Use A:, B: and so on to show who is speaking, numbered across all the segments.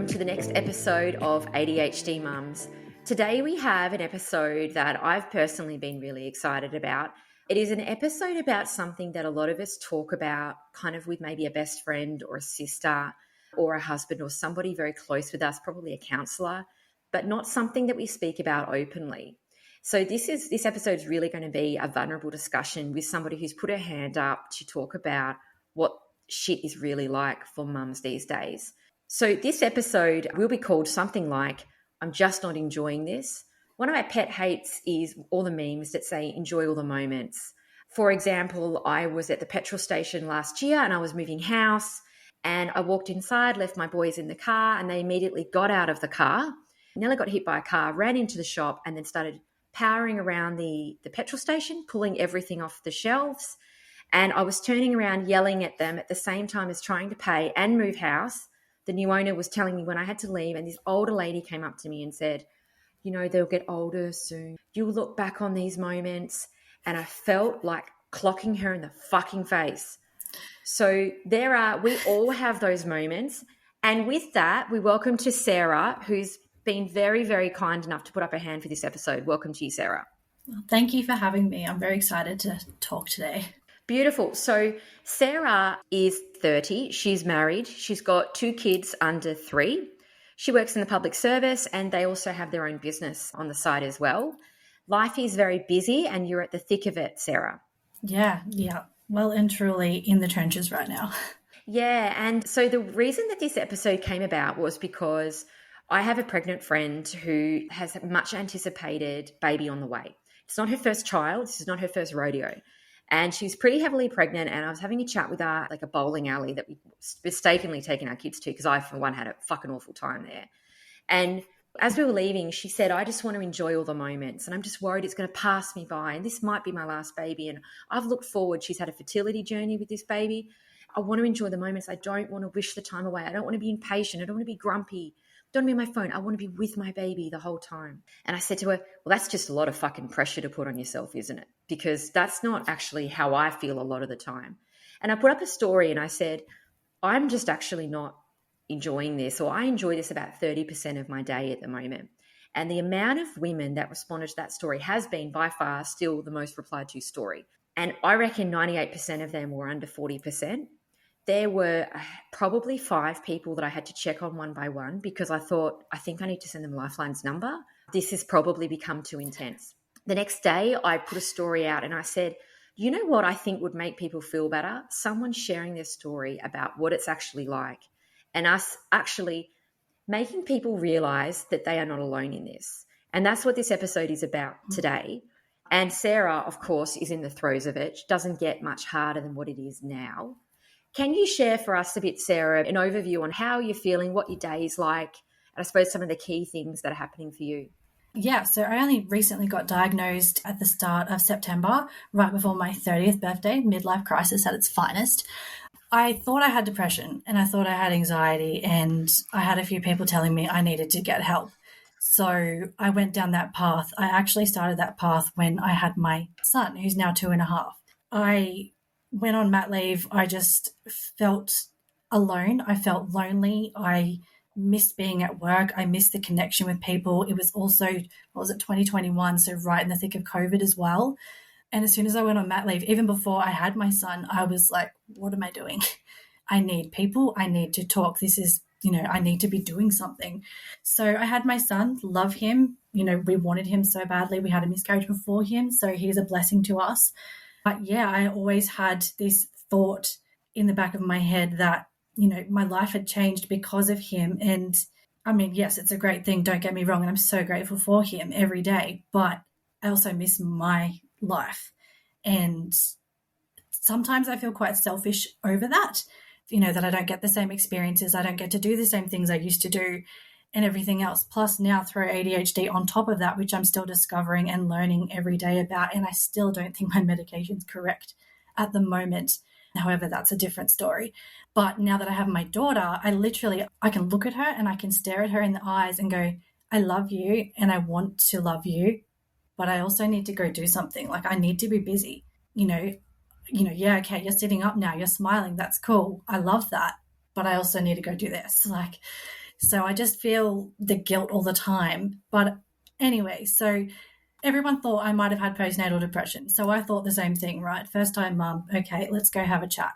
A: welcome to the next episode of ADHD Mums. Today we have an episode that I've personally been really excited about. It is an episode about something that a lot of us talk about kind of with maybe a best friend or a sister or a husband or somebody very close with us, probably a counsellor, but not something that we speak about openly. So this episode is really going to be a vulnerable discussion with somebody who's put her hand up to talk about what shit is really like for mums these days. So this episode will be called something like, I'm just not enjoying this. One of my pet hates is all the memes that say, enjoy all the moments. For example, I was at the petrol station last year and I was moving house and I walked inside, left my boys in the car, and they immediately got out of the car, nearly got hit by a car, ran into the shop and then started powering around the petrol station, pulling everything off the shelves. And I was turning around yelling at them at the same time as trying to pay and move house. The new owner was telling me when I had to leave, and this older lady came up to me and said, you know, they'll get older soon. You'll look back on these moments. And I felt like clocking her in the fucking face. So we all have those moments. And with that, we welcome to Sarah, who's been very, very kind enough to put up her hand for this episode. Welcome to you, Sarah.
B: Well, thank you for having me. I'm very excited to talk today.
A: Beautiful. So Sarah is 30. She's married. She's got 2 kids under 3. She works in the public service and they also have their own business on the side as well. Life is very busy and you're at the thick of it, Sarah.
B: Yeah. Well and truly in the trenches right now.
A: Yeah. And so the reason that this episode came about was because I have a pregnant friend who has a much anticipated baby on the way. It's not her first child. This is not her first rodeo. And she's pretty heavily pregnant, and I was having a chat with her, like a bowling alley that we mistakenly taken our kids to because I, for one, had a fucking awful time there. And as we were leaving, she said, I just want to enjoy all the moments, and I'm just worried it's going to pass me by, and this might be my last baby, and I've looked forward. She's had a fertility journey with this baby. I want to enjoy the moments. I don't want to wish the time away. I don't want to be impatient. I don't want to be grumpy. Don't be on my phone. I want to be with my baby the whole time. And I said to her, well, that's just a lot of fucking pressure to put on yourself, isn't it? Because that's not actually how I feel a lot of the time. And I put up a story and I said, I'm just actually not enjoying this, or I enjoy this about 30% of my day at the moment. And the amount of women that responded to that story has been by far still the most replied to story. And I reckon 98% of them were under 40%. There were probably 5 people that I had to check on one by one because I thought, I think I need to send them Lifeline's number. This has probably become too intense. The next day, I put a story out and I said, you know what I think would make people feel better? Someone sharing their story about what it's actually like and us actually making people realize that they are not alone in this. And that's what this episode is about today. And Sarah, of course, is in the throes of it. She doesn't get much harder than what it is now. Can you share for us a bit, Sarah, an overview on how you're feeling, what your day is like, and I suppose some of the key things that are happening for you?
B: Yeah, so I only recently got diagnosed at the start of September, right before my 30th birthday, midlife crisis at its finest. I thought I had depression and I thought I had anxiety, and I had a few people telling me I needed to get help. So I went down that path. I actually started that path when I had my son, who's now 2.5. I went on mat leave. I just felt alone. I felt lonely. I missed being at work. I missed the connection with people. It was also, 2021, so right in the thick of COVID as well. And as soon as I went on mat leave, even before I had my son, I was like, what am I doing? I need people. I need to talk. This is, I need to be doing something. So I had my son, love him. We wanted him so badly. We had a miscarriage before him, so he's a blessing to us. But yeah, I always had this thought in the back of my head that, my life had changed because of him. And I mean, yes, it's a great thing. Don't get me wrong. And I'm so grateful for him every day. But I also miss my life. And sometimes I feel quite selfish over that, that I don't get the same experiences. I don't get to do the same things I used to do and everything else. Plus now throw ADHD on top of that, which I'm still discovering and learning every day about. And I still don't think my medication's correct at the moment. However, that's a different story. But now that I have my daughter, I can look at her and I can stare at her in the eyes and go, I love you and I want to love you, but I also need to go do something. Like I need to be busy, yeah, okay, you're sitting up now, you're smiling, that's cool. I love that. But I also need to go do this. So I just feel the guilt all the time. But anyway, so everyone thought I might have had postnatal depression. So I thought the same thing, right? First time mum, okay, let's go have a chat.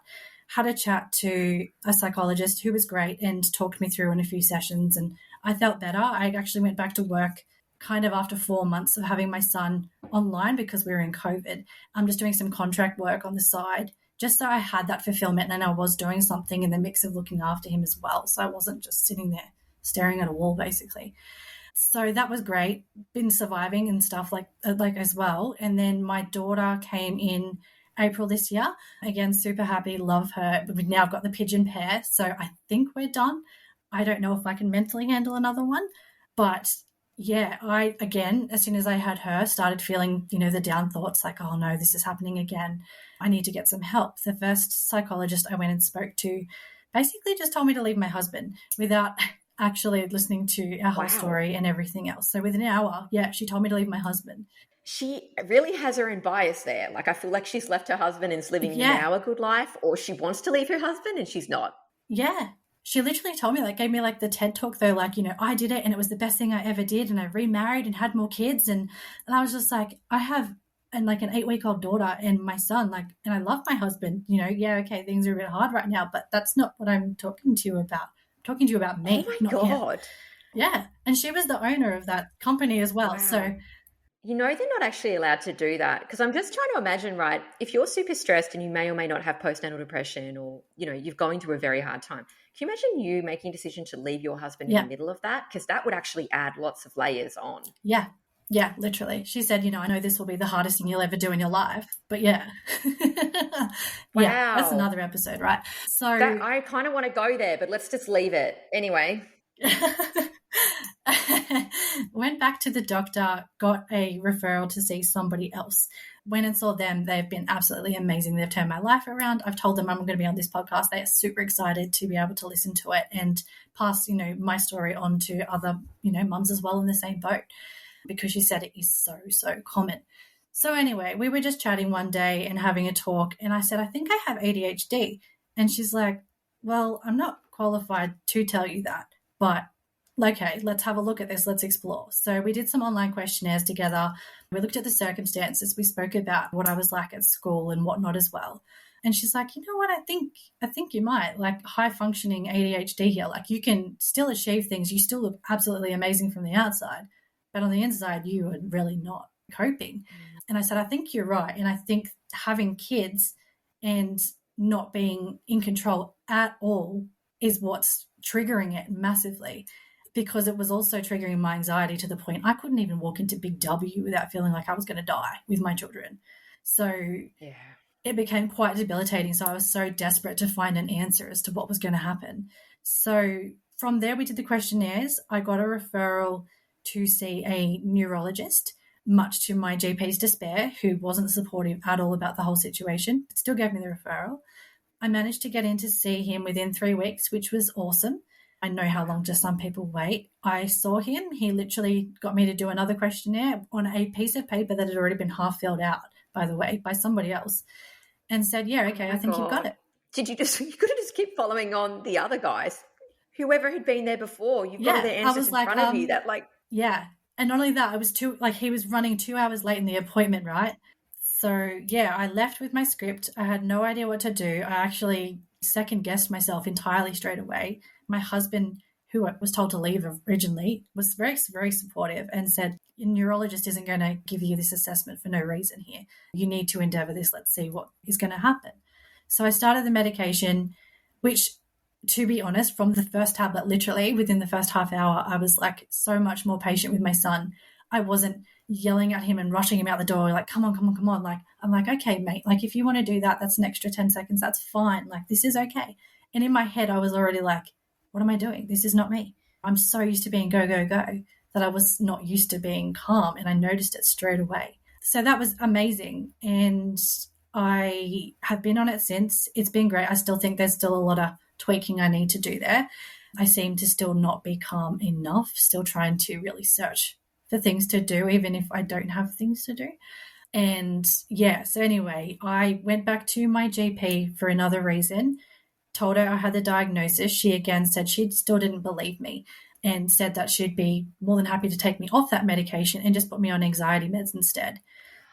B: Had a chat to a psychologist who was great and talked me through in a few sessions, and I felt better. I actually went back to work kind of after 4 months of having my son online because we were in COVID. I'm just doing some contract work on the side just so I had that fulfillment and I was doing something in the mix of looking after him as well. So I wasn't just sitting there staring at a wall basically. So that was great. Been surviving and stuff like as well. And then my daughter came in April this year. Again, super happy, love her. We've now got the pigeon pair, so I think we're done. I don't know if I can mentally handle another one, but yeah, I, again, as soon as I had her, started feeling, the down thoughts like, oh no, this is happening again. I need to get some help. The first psychologist I went and spoke to basically just told me to leave my husband without actually listening to our whole story and everything else. So within an hour, she told me to leave my husband.
A: She really has her own bias there. Like, I feel like she's left her husband and is living now a good life, or she wants to leave her husband and she's not.
B: Yeah. She literally told me, gave me the TED talk though, I did it and it was the best thing I ever did, and I remarried and had more kids. And I was just like, I have an 8-week-old daughter and my son, and I love my husband, okay, things are a bit hard right now, but that's not what I'm talking to you about. I'm talking to you about me.
A: Oh my God.
B: Him. Yeah. And she was the owner of that company as well. Wow. So,
A: they're not actually allowed to do that, because I'm just trying to imagine, right, if you're super stressed and you may or may not have postnatal depression, or, you're going through a very hard time, can you imagine you making a decision to leave your husband in the middle of that? Because that would actually add lots of layers on.
B: Yeah. Yeah, literally. She said, I know this will be the hardest thing you'll ever do in your life, but yeah.
A: Wow.
B: Yeah, that's another episode, right? So
A: I kind of want to go there, but let's just leave it. Anyway.
B: Went back to the doctor, got a referral to see somebody else. Went and saw them. They've been absolutely amazing. They've turned my life around. I've told them I'm going to be on this podcast. They are super excited to be able to listen to it and pass, my story on to other, mums as well in the same boat, because she said it is so, so common. So anyway, we were just chatting one day and having a talk, and I said, I think I have ADHD. And she's like, well, I'm not qualified to tell you that, but okay, let's have a look at this. Let's explore. So we did some online questionnaires together. We looked at the circumstances. We spoke about what I was like at school and whatnot as well. And she's like, you know what, I think you might, high functioning ADHD here. You can still achieve things. You still look absolutely amazing from the outside, but on the inside, you are really not coping. And I said, I think you're right. And I think having kids and not being in control at all is what's triggering it massively, because it was also triggering my anxiety to the point I couldn't even walk into Big W without feeling like I was going to die with my children. So it became quite debilitating. So I was so desperate to find an answer as to what was going to happen. So from there, we did the questionnaires. I got a referral to see a neurologist, much to my GP's despair, who wasn't supportive at all about the whole situation, but still gave me the referral. I managed to get in to see him within 3 weeks, which was awesome. I know how long just some people wait. I saw him. He literally got me to do another questionnaire on a piece of paper that had already been half filled out, by the way, by somebody else, and said, yeah, okay, I think you've got it.
A: You could have just keep following on the other guys, whoever had been there before. You've got their answers in front of you.
B: Yeah. And not only that, I was he was running 2 hours late in the appointment, right? So yeah, I left with my script. I had no idea what to do. I actually second guessed myself entirely straight away. My husband, who was told to leave originally, was very, very supportive and said, your neurologist isn't going to give you this assessment for no reason here. You need to endeavour this. Let's see what is going to happen. So I started the medication, which, to be honest, from the first tablet, literally within the first half hour, I was so much more patient with my son. I wasn't yelling at him and rushing him out the door, come on, come on, come on. I'm okay, mate, if you want to do that, that's an extra 10 seconds. That's fine. This is okay. And in my head, I was already what am I doing? This is not me. I'm so used to being go, go, go that I was not used to being calm, and I noticed it straight away. So that was amazing. And I have been on it since. It's been great. I still think there's still a lot of tweaking I need to do there. I seem to still not be calm enough, still trying to really search for things to do, even if I don't have things to do. And yeah, so anyway, I went back to my GP for another reason, told her I had the diagnosis, she again said she still didn't believe me and said that she'd be more than happy to take me off that medication and just put me on anxiety meds instead.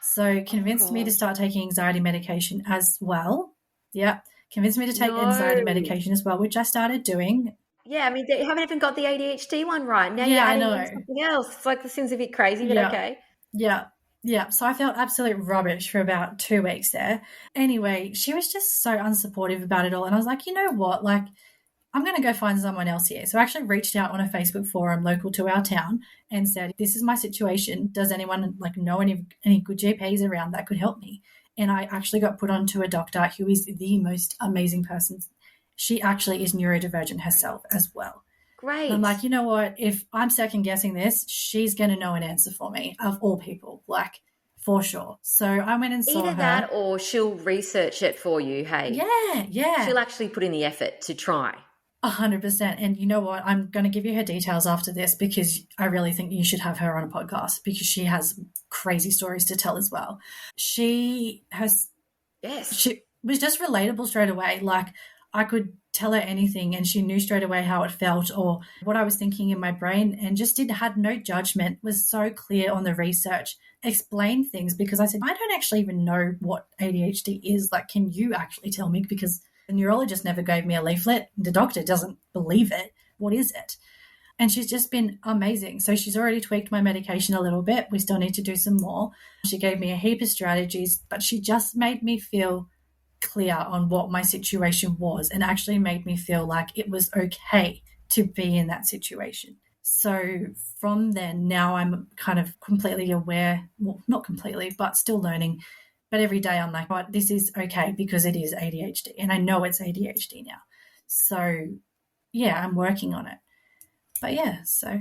B: So convinced me to start taking anxiety medication as well. Yeah, convinced me to take anxiety medication as well, which I started doing.
A: Yeah, I mean, you haven't even got the ADHD one right. Now you're
B: Yeah, I
A: adding in
B: know.
A: something else. It's like, this seems a bit crazy, but
B: Yeah.
A: okay.
B: Yeah. Yeah. So I felt absolute rubbish for about 2 weeks there. Anyway, she was just so unsupportive about it all. And I was like, you know what? Like, I'm going to go find someone else here. So I actually reached out on a Facebook forum local to our town and said, this is my situation. Does anyone like know any good GPs around that could help me? And I actually got put onto a doctor who is the most amazing person. She actually is neurodivergent herself as well.
A: Great.
B: And I'm like, you know what? If I'm second guessing this, she's going to know an answer for me, of all people, like for sure. So I went and saw her.
A: Either that or she'll research it for you, hey?
B: Yeah.
A: She'll actually put in the effort to try.
B: 100%. And you know what? I'm going to give you her details after this because I really think you should have her on a podcast because she has crazy stories to tell as well. She was just relatable straight away. Like, I could tell her anything and she knew straight away how it felt or what I was thinking in my brain and just had no judgment, was so clear on the research, explained things because I said, I don't actually even know what ADHD is. Like, can you actually tell me? Because the neurologist never gave me a leaflet. The doctor doesn't believe it. What is it? And she's just been amazing. So she's already tweaked my medication a little bit. We still need to do some more. She gave me a heap of strategies, but she just made me feel clear on what my situation was and actually made me feel like it was okay to be in that situation. So from then, now I'm kind of completely aware, well, not completely, but still learning. But every day I'm like, oh, this is okay because it is ADHD and I know it's ADHD now. So yeah, I'm working on it. But yeah, so.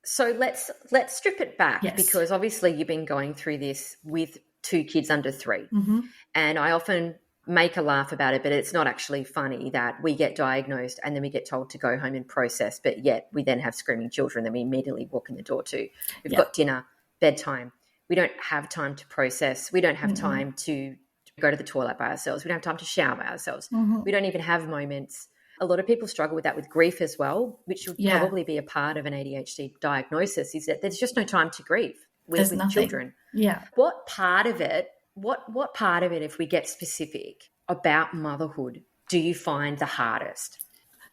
A: So let's strip it back because obviously you've been going through this with 2 kids under 3.
B: Mm-hmm.
A: And I often make a laugh about it, but it's not actually funny that we get diagnosed and then we get told to go home and process, but yet we then have screaming children that we immediately walk in the door to. We've got dinner, bedtime. We don't have time to process. We don't have time to go to the toilet by ourselves. We don't have time to shower by ourselves. We don't even have moments. A lot of people struggle with that with grief as well, which would probably be a part of an ADHD diagnosis, is that there's just no time to grieve with children.
B: Yeah.
A: What part of it, if we get specific about motherhood, do you find the hardest?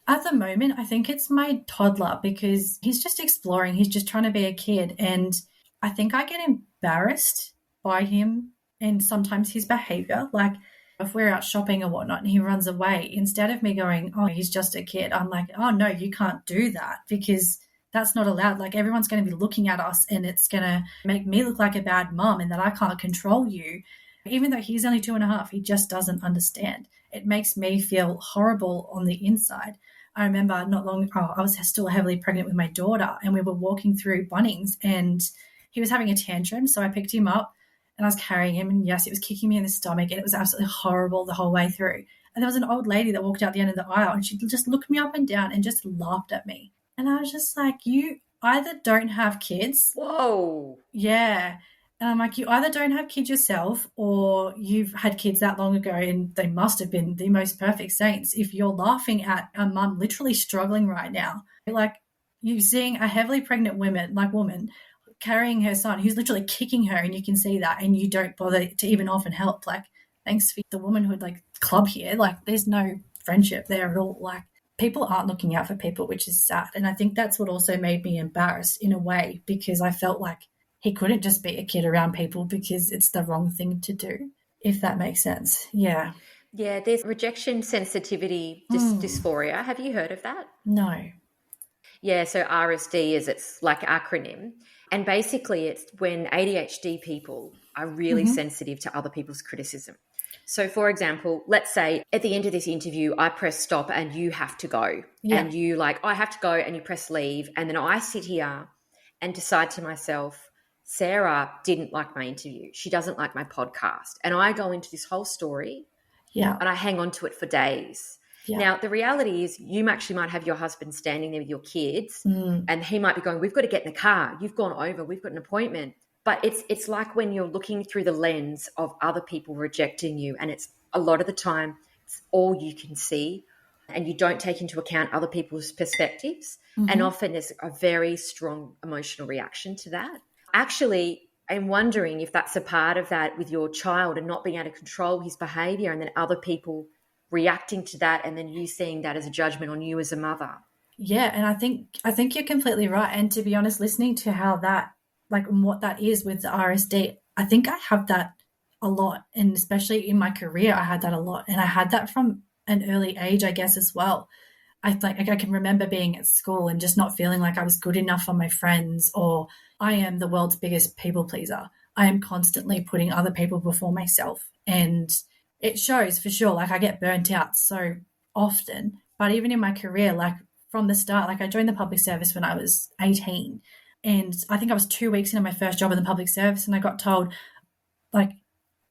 B: At the moment, I think it's my toddler because he's just exploring. He's just trying to be a kid. And I think I get embarrassed by him and sometimes his behaviour. Like if we're out shopping or whatnot and he runs away, instead of me going, oh, he's just a kid, I'm like, oh, no, you can't do that because that's not allowed. Like everyone's going to be looking at us and it's going to make me look like a bad mum and that I can't control you. Even though he's only 2.5, he just doesn't understand. It makes me feel horrible on the inside. I remember not long ago, I was still heavily pregnant with my daughter and we were walking through Bunnings and he was having a tantrum. So I picked him up and I was carrying him and yes, it was kicking me in the stomach and it was absolutely horrible the whole way through. And there was an old lady that walked out the end of the aisle and she just looked me up and down and just laughed at me. And I was just like, you either don't have kids.
A: Whoa.
B: Yeah. And I'm like, you either don't have kids yourself or you've had kids that long ago and they must have been the most perfect saints if you're laughing at a mum literally struggling right now. Like you're seeing a heavily pregnant woman carrying her son who's literally kicking her and you can see that and you don't bother to even often help. Like, thanks for the womanhood club here. Like there's no friendship there at all. Like people aren't looking out for people, which is sad. And I think that's what also made me embarrassed in a way because I felt like he couldn't just be a kid around people because it's the wrong thing to do, if that makes sense. Yeah.
A: Yeah, there's rejection sensitivity dysphoria. Have you heard of that?
B: No.
A: Yeah, so RSD is its like acronym. And basically it's when ADHD people are really sensitive to other people's criticism. So, for example, let's say at the end of this interview, I press stop and you have to go. Yeah. And you I have to go and you press leave. And then I sit here and decide to myself, Sarah didn't like my interview. She doesn't like my podcast. And I go into this whole story and I hang on to it for days. Yeah. Now, the reality is you actually might have your husband standing there with your kids and he might be going, we've got to get in the car. You've gone over. We've got an appointment. But it's like when you're looking through the lens of other people rejecting you and it's a lot of the time it's all you can see and you don't take into account other people's perspectives.
B: Mm-hmm.
A: And often there's a very strong emotional reaction to that. Actually, I'm wondering if that's a part of that with your child and not being able to control his behaviour, and then other people reacting to that, and then you seeing that as a judgment on you as a mother.
B: Yeah, and I think you're completely right. And to be honest, listening to how that, like, what that is with the RSD, I think I have that a lot, and especially in my career, I had that a lot, and I had that from an early age, I guess, as well. I can remember being at school and just not feeling like I was good enough for my friends, or I am the world's biggest people pleaser. I am constantly putting other people before myself, and it shows for sure. Like, I get burnt out so often, but even in my career, like from the start, like I joined the public service when I was 18, and I think I was 2 weeks into my first job in the public service, and I got told, like,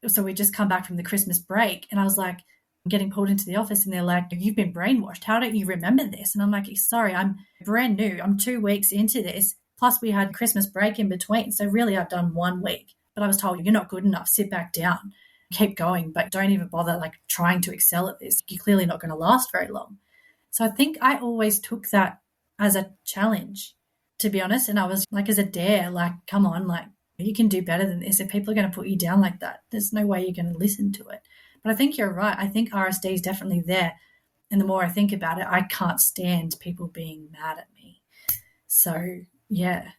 B: so we just come back from the Christmas break, and I was like, getting pulled into the office, and they're like, you've been brainwashed. How don't you remember this? And I'm like, sorry, I'm brand new. I'm 2 weeks into this. Plus we had Christmas break in between. So really I've done 1 week, but I was told, you're not good enough. Sit back down, keep going, but don't even bother like trying to excel at this. You're clearly not going to last very long. So I think I always took that as a challenge, to be honest. And I was like, as a dare, like, come on, like, you can do better than this. If people are going to put you down like that, there's no way you're going to listen to it. But I think you're right. I think RSD is definitely there. And the more I think about it, I can't stand people being mad at me. So, yeah,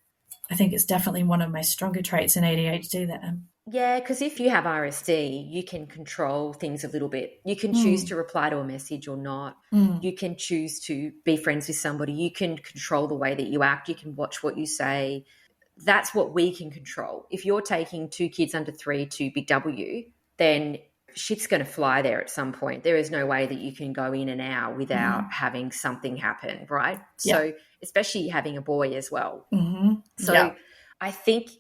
B: I think it's definitely one of my stronger traits in ADHD that
A: Yeah, because if you have RSD, you can control things a little bit. You can choose to reply to a message or not. You can choose to be friends with somebody. You can control the way that you act. You can watch what you say. That's what we can control. If you're taking 2 kids under 3 to Big W, then shit's going to fly there at some point. There is no way that you can go in and out without having something happen, right?
B: Yeah.
A: So especially having a boy as well.
B: Mm-hmm.
A: So
B: yeah.
A: I think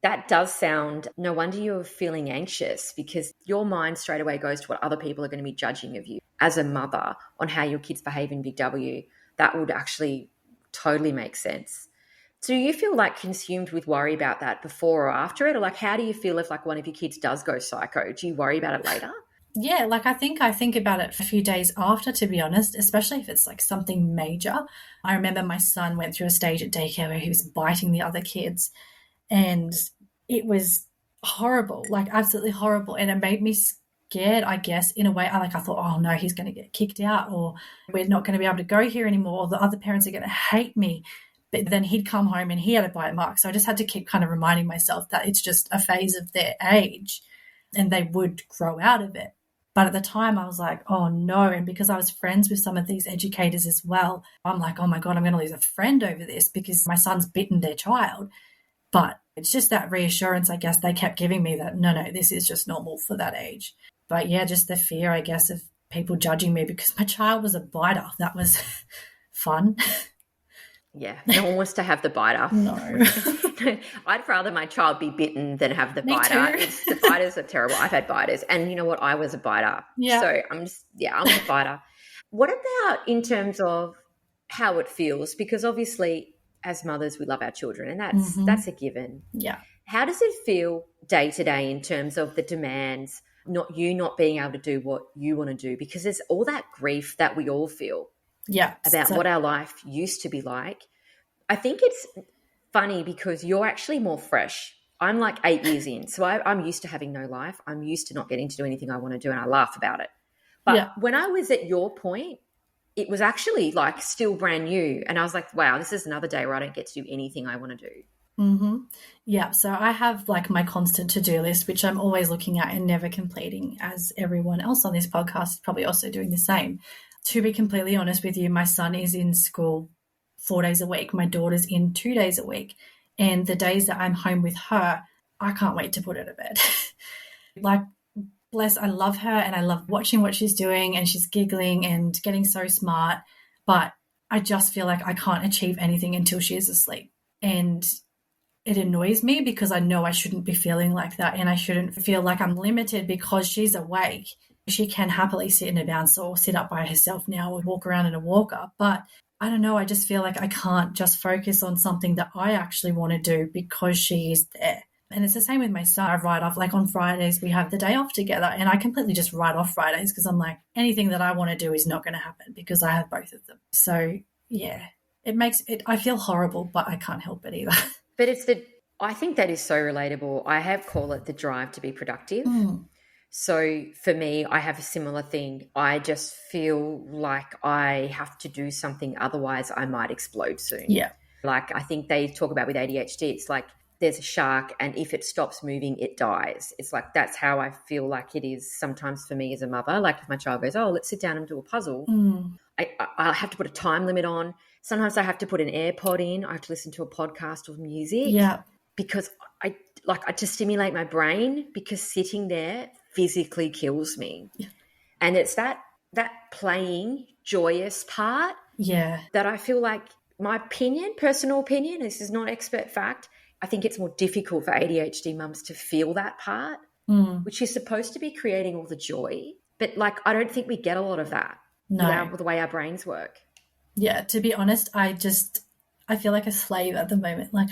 A: that does sound, no wonder you're feeling anxious, because your mind straight away goes to what other people are going to be judging of you as a mother on how your kids behave in Big W. That would actually totally make sense. So do you feel like consumed with worry about that before or after it? Or like, how do you feel if like one of your kids does go psycho? Do you worry about it later?
B: Yeah, like I think about it a few days after, to be honest, especially if it's like something major. I remember my son went through a stage at daycare where he was biting the other kids, and it was horrible, like absolutely horrible. And it made me scared, I guess, in a way. I thought, oh no, he's going to get kicked out, or we're not going to be able to go here anymore, or the other parents are going to hate me. But then he'd come home and he had a bite mark. So I just had to keep kind of reminding myself that it's just a phase of their age and they would grow out of it. But at the time I was like, oh no. And because I was friends with some of these educators as well, I'm like, oh my God, I'm going to lose a friend over this because my son's bitten their child. But it's just that reassurance, I guess, they kept giving me that, no, this is just normal for that age. But yeah, just the fear, I guess, of people judging me because my child was a biter. That was fun.
A: Yeah, no one wants to have the biter.
B: No.
A: I'd rather my child be bitten than have the
B: Me
A: biter.
B: too.
A: The biters are terrible. I've had biters. And you know what? I was a biter.
B: Yeah.
A: So I'm a biter. What about in terms of how it feels? Because obviously as mothers, we love our children, and that's a given.
B: Yeah.
A: How does it feel day to day in terms of the demands, not being able to do what you want to do? Because there's all that grief that we all feel.
B: Yeah.
A: About what our life used to be like. I think it's funny because you're actually more fresh. I'm like 8 years in, so I'm used to having no life. I'm used to not getting to do anything I want to do, and I laugh about it. But when I was at your point, it was actually like still brand new, and I was like, wow, this is another day where I don't get to do anything I want to do.
B: Mm-hmm. Yeah, so I have like my constant to-do list, which I'm always looking at and never completing, as everyone else on this podcast is probably also doing the same. To be completely honest with you, my son is in school 4 days a week. My daughter's in 2 days a week. And the days that I'm home with her, I can't wait to put her to bed. Like, bless, I love her and I love watching what she's doing, and she's giggling and getting so smart. But I just feel like I can't achieve anything until she is asleep. And it annoys me because I know I shouldn't be feeling like that, and I shouldn't feel like I'm limited because she's awake. She can happily sit in a bouncer or sit up by herself now or walk around in a walker. But I don't know, I just feel like I can't just focus on something that I actually want to do because she is there. And it's the same with my son. I write off, like on Fridays, we have the day off together, and I completely just write off Fridays because I'm like, anything that I want to do is not going to happen because I have both of them. So, yeah, it makes it, I feel horrible, but I can't help it either.
A: But I think that is so relatable. I call it the drive to be productive. So for me, I have a similar thing. I just feel like I have to do something, otherwise I might explode soon.
B: Yeah.
A: Like I think they talk about with ADHD, it's like there's a shark and if it stops moving, it dies. It's like that's how I feel like it is sometimes for me as a mother. Like if my child goes, oh, let's sit down and do a puzzle, I have to put a time limit on. Sometimes I have to put an AirPod in. I have to listen to a podcast or music.
B: Yeah.
A: Because I to stimulate my brain, because sitting there physically kills me.
B: Yeah.
A: And it's that playing joyous part that I feel like, my opinion, personal opinion, this is not expert fact, I think it's more difficult for ADHD mums to feel that part, which is supposed to be creating all the joy. But like, I don't think we get a lot of that with the way our brains work.
B: Yeah, to be honest, I feel like a slave at the moment. Like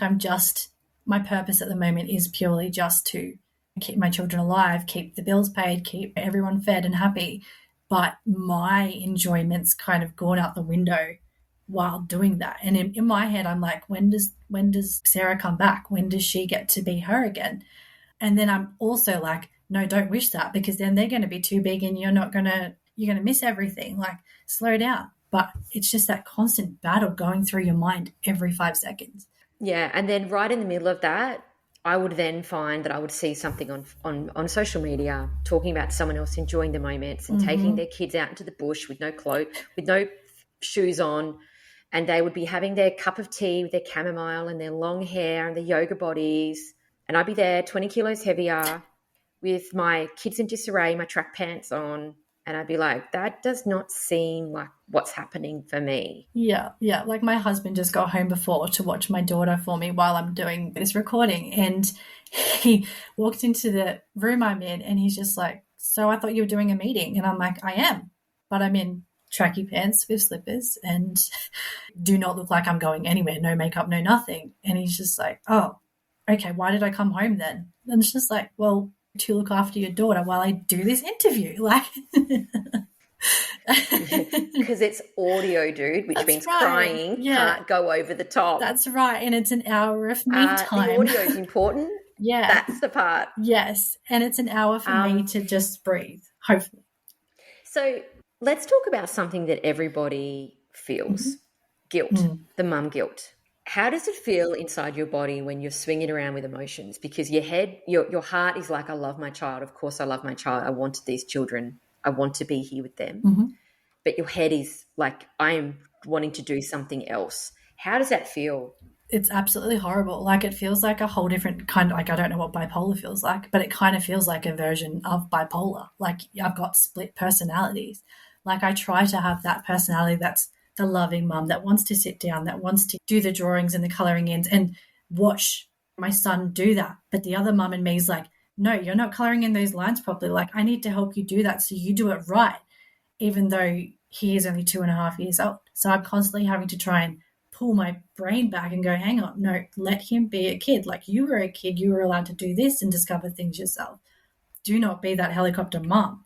B: my purpose at the moment is purely just to keep my children alive, keep the bills paid, keep everyone fed and happy. But my enjoyment's kind of gone out the window while doing that. And in my head, I'm like, when does Sarah come back? When does she get to be her again? And then I'm also like, no, don't wish that, because then they're going to be too big and you're going to miss everything. Like, slow down. But it's just that constant battle going through your mind every 5 seconds.
A: Yeah, and then right in the middle of that, I would then find that I would see something on social media talking about someone else enjoying the moments and taking their kids out into the bush with no clothes, with no shoes on, and they would be having their cup of tea with their chamomile and their long hair and their yoga bodies, and I'd be there 20 kilos heavier with my kids in disarray, my track pants on, and I'd be like, that does not seem like what's happening for me.
B: Yeah. Like my husband just got home before to watch my daughter for me while I'm doing this recording. And he walked into the room I'm in and he's just like, so I thought you were doing a meeting. And I'm like, I am, but I'm in tracky pants with slippers and do not look like I'm going anywhere. No makeup, no nothing. And he's just like, oh, okay, why did I come home then? And it's just like, well, to look after your daughter while I do this interview. Like,
A: because it's audio, dude, which means crying can't go over the top.
B: That's right. And it's an hour of me time.
A: The audio is important. That's the part.
B: Yes. And it's an hour for me to just breathe, hopefully.
A: So let's talk about something that everybody feels, guilt, the mum guilt. How does it feel inside your body when you're swinging around with emotions? Because your head, your heart is like, I love my child. Of course I love my child. I wanted these children. I want to be here with them. But your head is like, I am wanting to do something else. How does that feel?
B: It's absolutely horrible. Like, it feels like a whole different kind of, like, I don't know what bipolar feels like, but it kind of feels like a version of bipolar. Like, I've got split personalities. Like, I try to have that personality that's the loving mum that wants to sit down, that wants to do the drawings and the colouring ends and watch my son do that. But the other mum in me is like, no, you're not colouring in those lines properly. Like, I need to help you do that so you do it right, even though he is only 2.5 years old. So I'm constantly having to try and pull my brain back and go, hang on, no, let him be a kid. Like, you were a kid, you were allowed to do this and discover things yourself. Do not be that helicopter mum.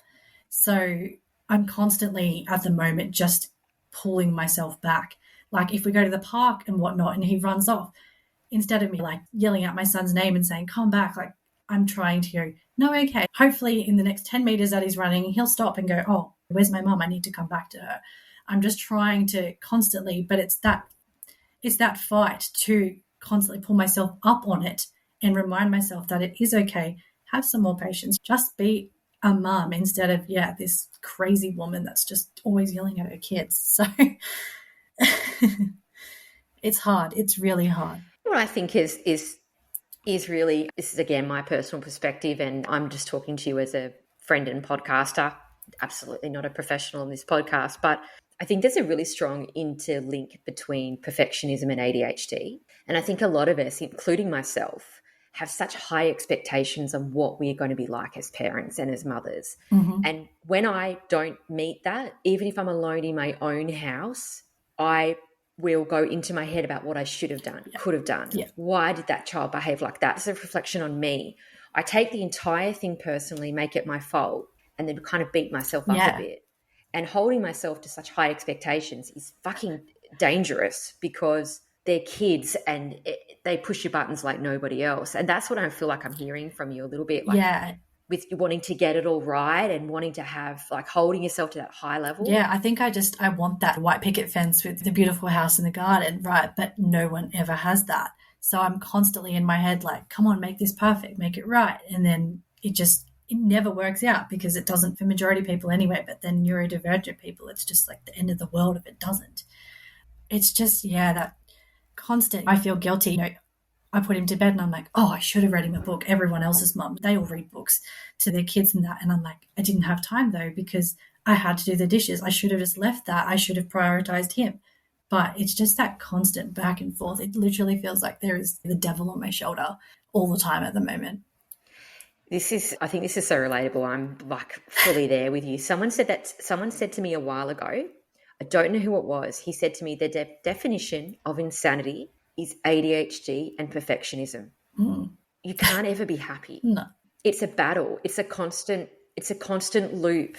B: So I'm constantly at the moment just pulling myself back. Like, if we go to the park and whatnot and he runs off, instead of me like yelling out my son's name and saying, come back, like, I'm trying to go, no, okay. Hopefully in the next 10 meters that he's running, he'll stop and go, oh, where's my mum? I need to come back to her. I'm just trying to constantly, but it's that fight to constantly pull myself up on it and remind myself that it is okay. Have some more patience. Just be a mum instead of, this crazy woman that's just always yelling at her kids. So it's hard. It's really hard.
A: What I think is really, this is again my personal perspective, and I'm just talking to you as a friend and podcaster, absolutely not a professional in this podcast, but I think there's a really strong interlink between perfectionism and ADHD. And I think a lot of us, including myself, have such high expectations on what we are going to be like as parents and as mothers. And when I don't meet that, even if I'm alone in my own house, I will go into my head about what I should have done, could have done.
B: Yeah.
A: Why did that child behave like that? It's a reflection on me. I take the entire thing personally, make it my fault, and then kind of beat myself up a bit. And holding myself to such high expectations is fucking dangerous because they're kids and they push your buttons like nobody else. And that's what I feel like I'm hearing from you a little bit. Like, with you wanting to get it all right and wanting to have, like, holding yourself to that high level.
B: Yeah, I think I want that white picket fence with the beautiful house in the garden, right? But no one ever has that. So I'm constantly in my head like, come on, make this perfect, make it right. And then it never works out because it doesn't for majority of people anyway. But then neurodivergent people, it's just like the end of the world if it doesn't. It's just, that constant, I feel guilty. You know, I put him to bed and I'm like, oh, I should have read him a book. Everyone else's mum, they all read books to their kids and that. And I'm like, I didn't have time though because I had to do the dishes. I should have just left that. I should have prioritized him. But it's just that constant back and forth. It literally feels like there is the devil on my shoulder all the time at the moment.
A: I think this is so relatable. I'm like fully there with you. Someone said to me a while ago, I don't know who it was. He said to me, the definition of insanity is ADHD and perfectionism. You can't ever be happy.
B: No.
A: It's a battle. It's a constant loop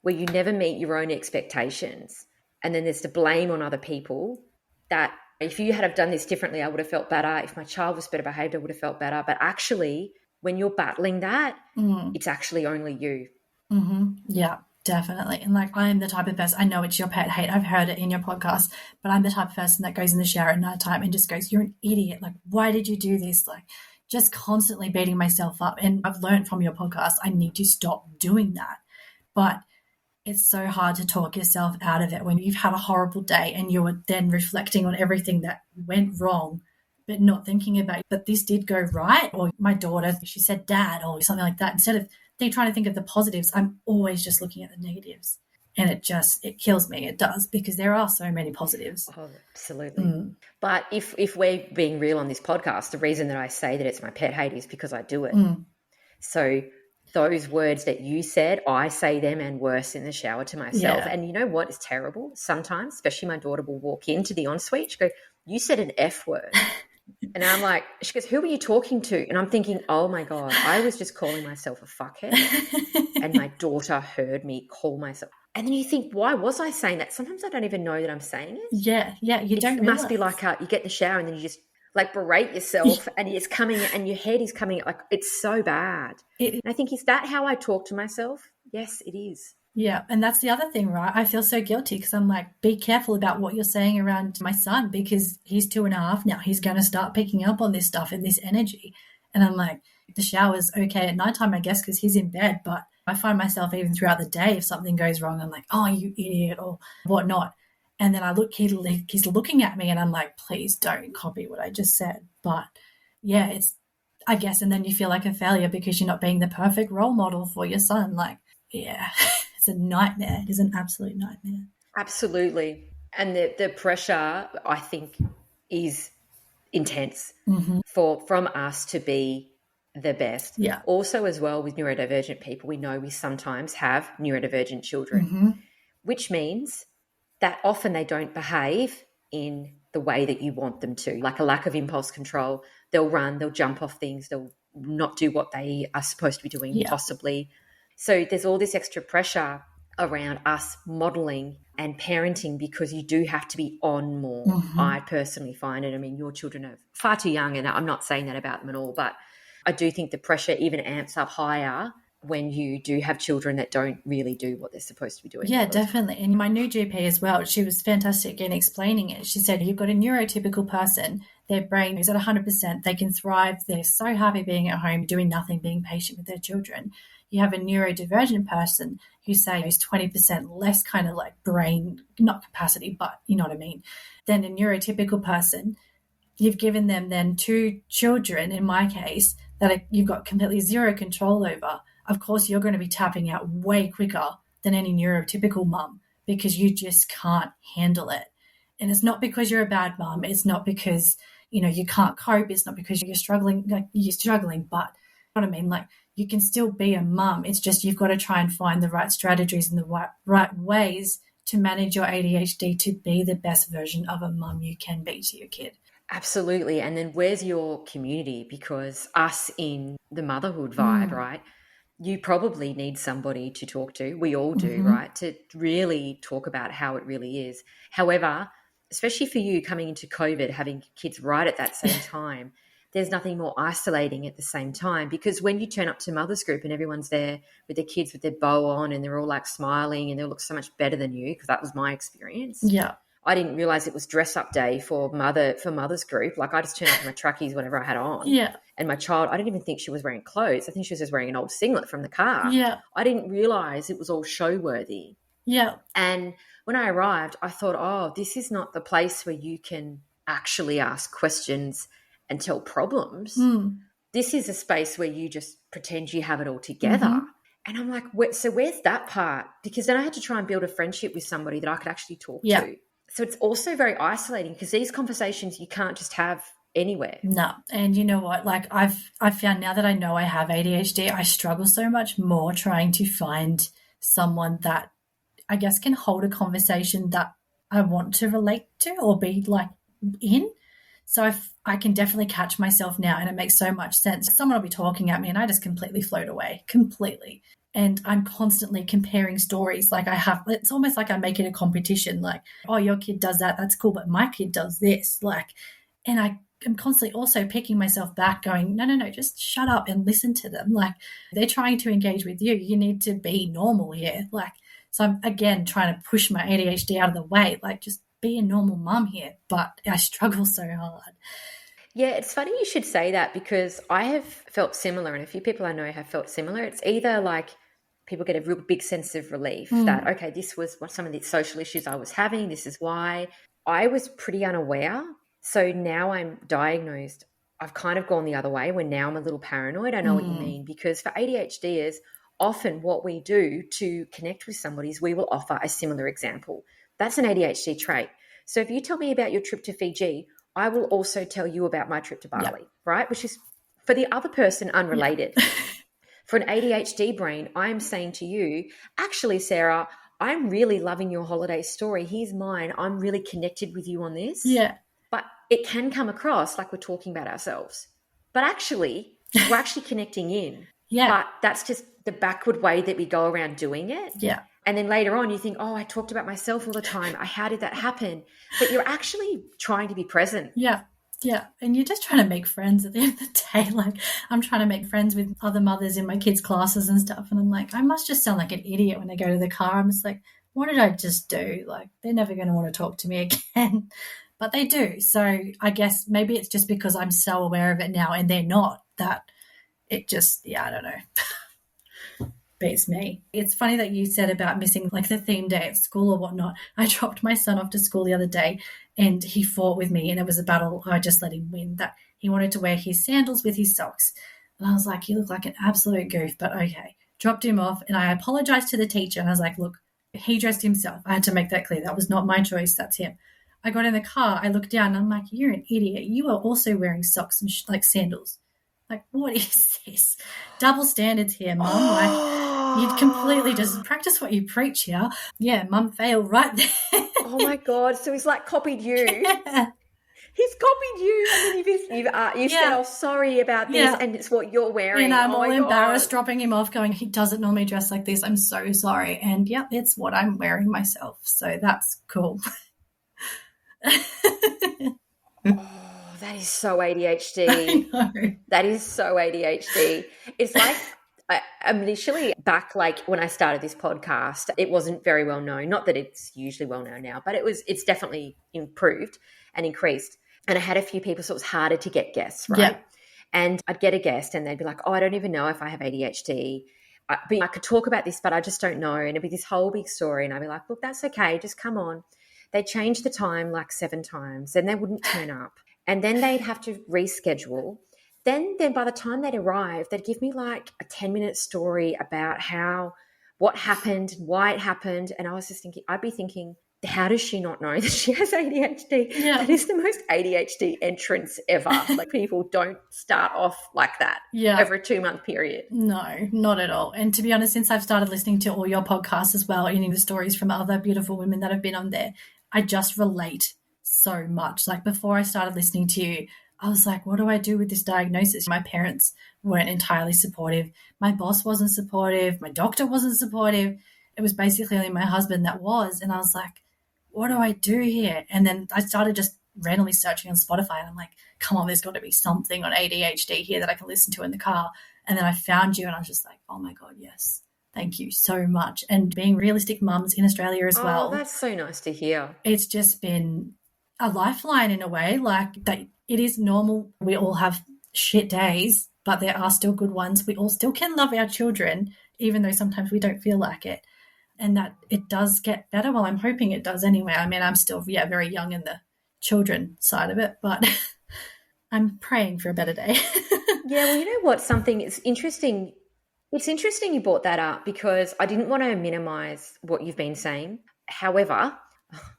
A: where you never meet your own expectations. And then there's the blame on other people that if you had have done this differently, I would have felt better. If my child was better behaved, I would have felt better. But actually, when you're battling that, it's actually only you.
B: Mm-hmm. Yeah. Definitely. And like, I am the type of person, I know it's your pet hate, I've heard it in your podcast, but I'm the type of person that goes in the shower at nighttime and just goes, you're an idiot. Like, why did you do this? Like, just constantly beating myself up. And I've learned from your podcast, I need to stop doing that. But it's so hard to talk yourself out of it when you've had a horrible day and you're then reflecting on everything that went wrong, but not thinking about, but this did go right. Or my daughter, she said dad or something like that. Instead of trying to think of the positives, I'm always just looking at the negatives. And it kills me. It does, because there are so many positives.
A: Oh, absolutely. But if we're being real on this podcast, the reason that I say that it's my pet hate is because I do it. So those words that you said, I say them and worse in the shower to myself.
B: Yeah.
A: And you know what is terrible? Sometimes, especially my daughter will walk into the ensuite, she go, you said an F word. And I'm like, she goes, who are you talking to? And I'm thinking, oh my God, I was just calling myself a fuckhead. And my daughter heard me call myself. And then you think, why was I saying that? Sometimes I don't even know that I'm saying it.
B: Yeah. You don't realize.
A: It must be like you get in the shower and then you just like berate yourself and it's coming and your head is coming, like it's so bad. And I think, is that how I talk to myself? Yes, it is.
B: Yeah. And that's the other thing, right? I feel so guilty because I'm like, be careful about what you're saying around my son because he's 2.5 now. He's going to start picking up on this stuff and this energy. And I'm like, the shower's okay at nighttime, I guess, because he's in bed. But I find myself even throughout the day, if something goes wrong, I'm like, oh, you idiot or whatnot. And then I look, he's looking at me and I'm like, please don't copy what I just said. But yeah, it's, I guess, and then you feel like a failure because you're not being the perfect role model for your son. Like, yeah. It's a nightmare. It is an absolute nightmare.
A: Absolutely. And the pressure, I think, is intense from us to be the best.
B: Yeah.
A: Also, as well, with neurodivergent people, we know we sometimes have neurodivergent children, which means that often they don't behave in the way that you want them to, like a lack of impulse control. They'll run, they'll jump off things, they'll not do what they are supposed to be doing, possibly. So there's all this extra pressure around us modelling and parenting because you do have to be on more. I personally find it. I mean, your children are far too young and I'm not saying that about them at all, but I do think the pressure even amps up higher when you do have children that don't really do what they're supposed to be doing.
B: Yeah, definitely. And my new GP as well, she was fantastic in explaining it. She said, you've got a neurotypical person, their brain is at 100%, they can thrive, they're so happy being at home, doing nothing, being patient with their children. You have a neurodivergent person who say is 20% less kind of like brain, not capacity, but you know what I mean, than a neurotypical person. You've given them then 2 children, in my case, that you've got completely zero control over. Of course, you're going to be tapping out way quicker than any neurotypical mum because you just can't handle it. And it's not because you're a bad mum. It's not because, you know, you can't cope. It's not because you're struggling, but you know what I mean? Like, you can still be a mum. It's just you've got to try and find the right strategies and the right ways to manage your ADHD to be the best version of a mum you can be to your kid.
A: Absolutely. And then where's your community? Because us in the motherhood vibe, right? You probably need somebody to talk to. We all do, right? To really talk about how it really is. However, especially for you coming into COVID, having kids right at that same time, there's nothing more isolating at the same time, because when you turn up to mother's group and everyone's there with their kids with their bow on and they're all like smiling and they look so much better than you, because that was my experience.
B: Yeah.
A: I didn't realize it was dress up day for mother's group. Like I just turned up in my trackies, whatever I had on.
B: Yeah.
A: And my child, I didn't even think she was wearing clothes. I think she was just wearing an old singlet from the car.
B: Yeah.
A: I didn't realize it was all show worthy.
B: Yeah.
A: And when I arrived, I thought, oh, this is not the place where you can actually ask questions and tell problems. This is a space where you just pretend you have it all together. And I'm like, so where's that part? Because then I had to try and build a friendship with somebody that I could actually talk to. So it's also very isolating, because these conversations you can't just have anywhere.
B: No. And you know what? Like I've found now that I know I have ADHD, I struggle so much more trying to find someone that I guess can hold a conversation that I want to relate to or be like in. So I can definitely catch myself now, and it makes so much sense. Someone will be talking at me and I just completely float away, completely. And I'm constantly comparing stories. Like it's almost like I make it a competition. Like, oh, your kid does that. That's cool. But my kid does this. Like, and I am constantly also picking myself back going, no, just shut up and listen to them. Like they're trying to engage with you. You need to be normal here. Like, so I'm again trying to push my ADHD out of the way. Like just be a normal mum here. But I struggle so hard.
A: Yeah, it's funny you should say that, because I have felt similar, and a few people I know have felt similar. It's either like people get a real big sense of relief that, okay, this was what some of the social issues I was having. This is why. I was pretty unaware. So now I'm diagnosed. I've kind of gone the other way, when now I'm a little paranoid. I know what you mean, because for ADHDers, often what we do to connect with somebody is we will offer a similar example. That's an ADHD trait. So if you tell me about your trip to Fiji, I will also tell you about my trip to Bali, right? Which is for the other person unrelated. For an ADHD brain, I'm saying to you, actually, Sarah, I'm really loving your holiday story. Here's mine. I'm really connected with you on this.
B: Yeah.
A: But it can come across like we're talking about ourselves. But actually, we're actually connecting in.
B: Yeah.
A: But that's just the backward way that we go around doing it.
B: Yeah.
A: And then later on you think, oh, I talked about myself all the time. How did that happen? But you're actually trying to be present.
B: Yeah. Yeah. And you're just trying to make friends at the end of the day. Like I'm trying to make friends with other mothers in my kids' classes and stuff. And I'm like, I must just sound like an idiot when I go to the car. I'm just like, what did I just do? Like they're never going to want to talk to me again. But they do. So I guess maybe it's just because I'm so aware of it now and they're not, that it just, I don't know. Beats me. It's funny that you said about missing like the theme day at school or whatnot. I dropped my son off to school the other day and he fought with me, and it was a battle. I just let him win. That he wanted to wear his sandals with his socks. And I was like, you look like an absolute goof, but okay. Dropped him off and I apologized to the teacher and I was like, look, he dressed himself. I had to make that clear. That was not my choice. That's him. I got in the car. I looked down and I'm like, you're an idiot. You are also wearing socks and like sandals. Like, what is this? Double standards here, Mum. Like, you'd completely just practice what you preach here. Yeah, Mum failed right there.
A: Oh, my God. So he's like copied you.
B: Yeah.
A: He's copied you. And then you said, oh, sorry about this.
B: Yeah.
A: And it's what you're wearing.
B: And I'm all embarrassed
A: God.
B: dropping him off going, he doesn't normally dress like this. I'm so sorry. And, yeah, it's what I'm wearing myself. So that's cool.
A: Oh, that is so ADHD.
B: I know.
A: That is so ADHD. It's like initially back like when I started this podcast, it wasn't very well known. Not that it's usually well known now, but it's definitely improved and increased. And I had a few people, so it was harder to get guests, right?
B: Yeah.
A: And I'd get a guest and they'd be like, oh, I don't even know if I have ADHD. I could talk about this, but I just don't know. And it'd be this whole big story. And I'd be like, look, that's okay. Just come on. They changed the time like 7 times and they wouldn't turn up. And then they'd have to reschedule. Then by the time they'd arrive, they'd give me like a 10-minute story about what happened, why it happened. And I was just thinking, I'd be thinking, how does she not know that she has ADHD?
B: Yeah.
A: That is the most ADHD entrance ever. Like, people don't start off like that over a 2-month period.
B: No, not at all. And to be honest, since I've started listening to all your podcasts as well, hearing the stories from other beautiful women that have been on there, I just relate so much. Like, before I started listening to you, I was like, what do I do with this diagnosis? My parents weren't entirely supportive. My boss wasn't supportive. My doctor wasn't supportive. It was basically only my husband that was. And I was like, what do I do here? And then I started just randomly searching on Spotify, and I'm like, come on, there's got to be something on ADHD here that I can listen to in the car. And then I found you, and I was just like, oh my God, yes. Thank you so much. And being realistic mums in Australia as well.
A: Oh, that's so nice to hear.
B: It's just been a lifeline in a way, like that it is normal. We all have shit days, but there are still good ones. We all still can love our children, even though sometimes we don't feel like it. And that it does get better. Well, I'm hoping it does anyway. I mean, I'm still, very young in the children side of it, but I'm praying for a better day.
A: Yeah, well, you know what? Something is interesting. It's interesting you brought that up, because I didn't want to minimize what you've been saying. However,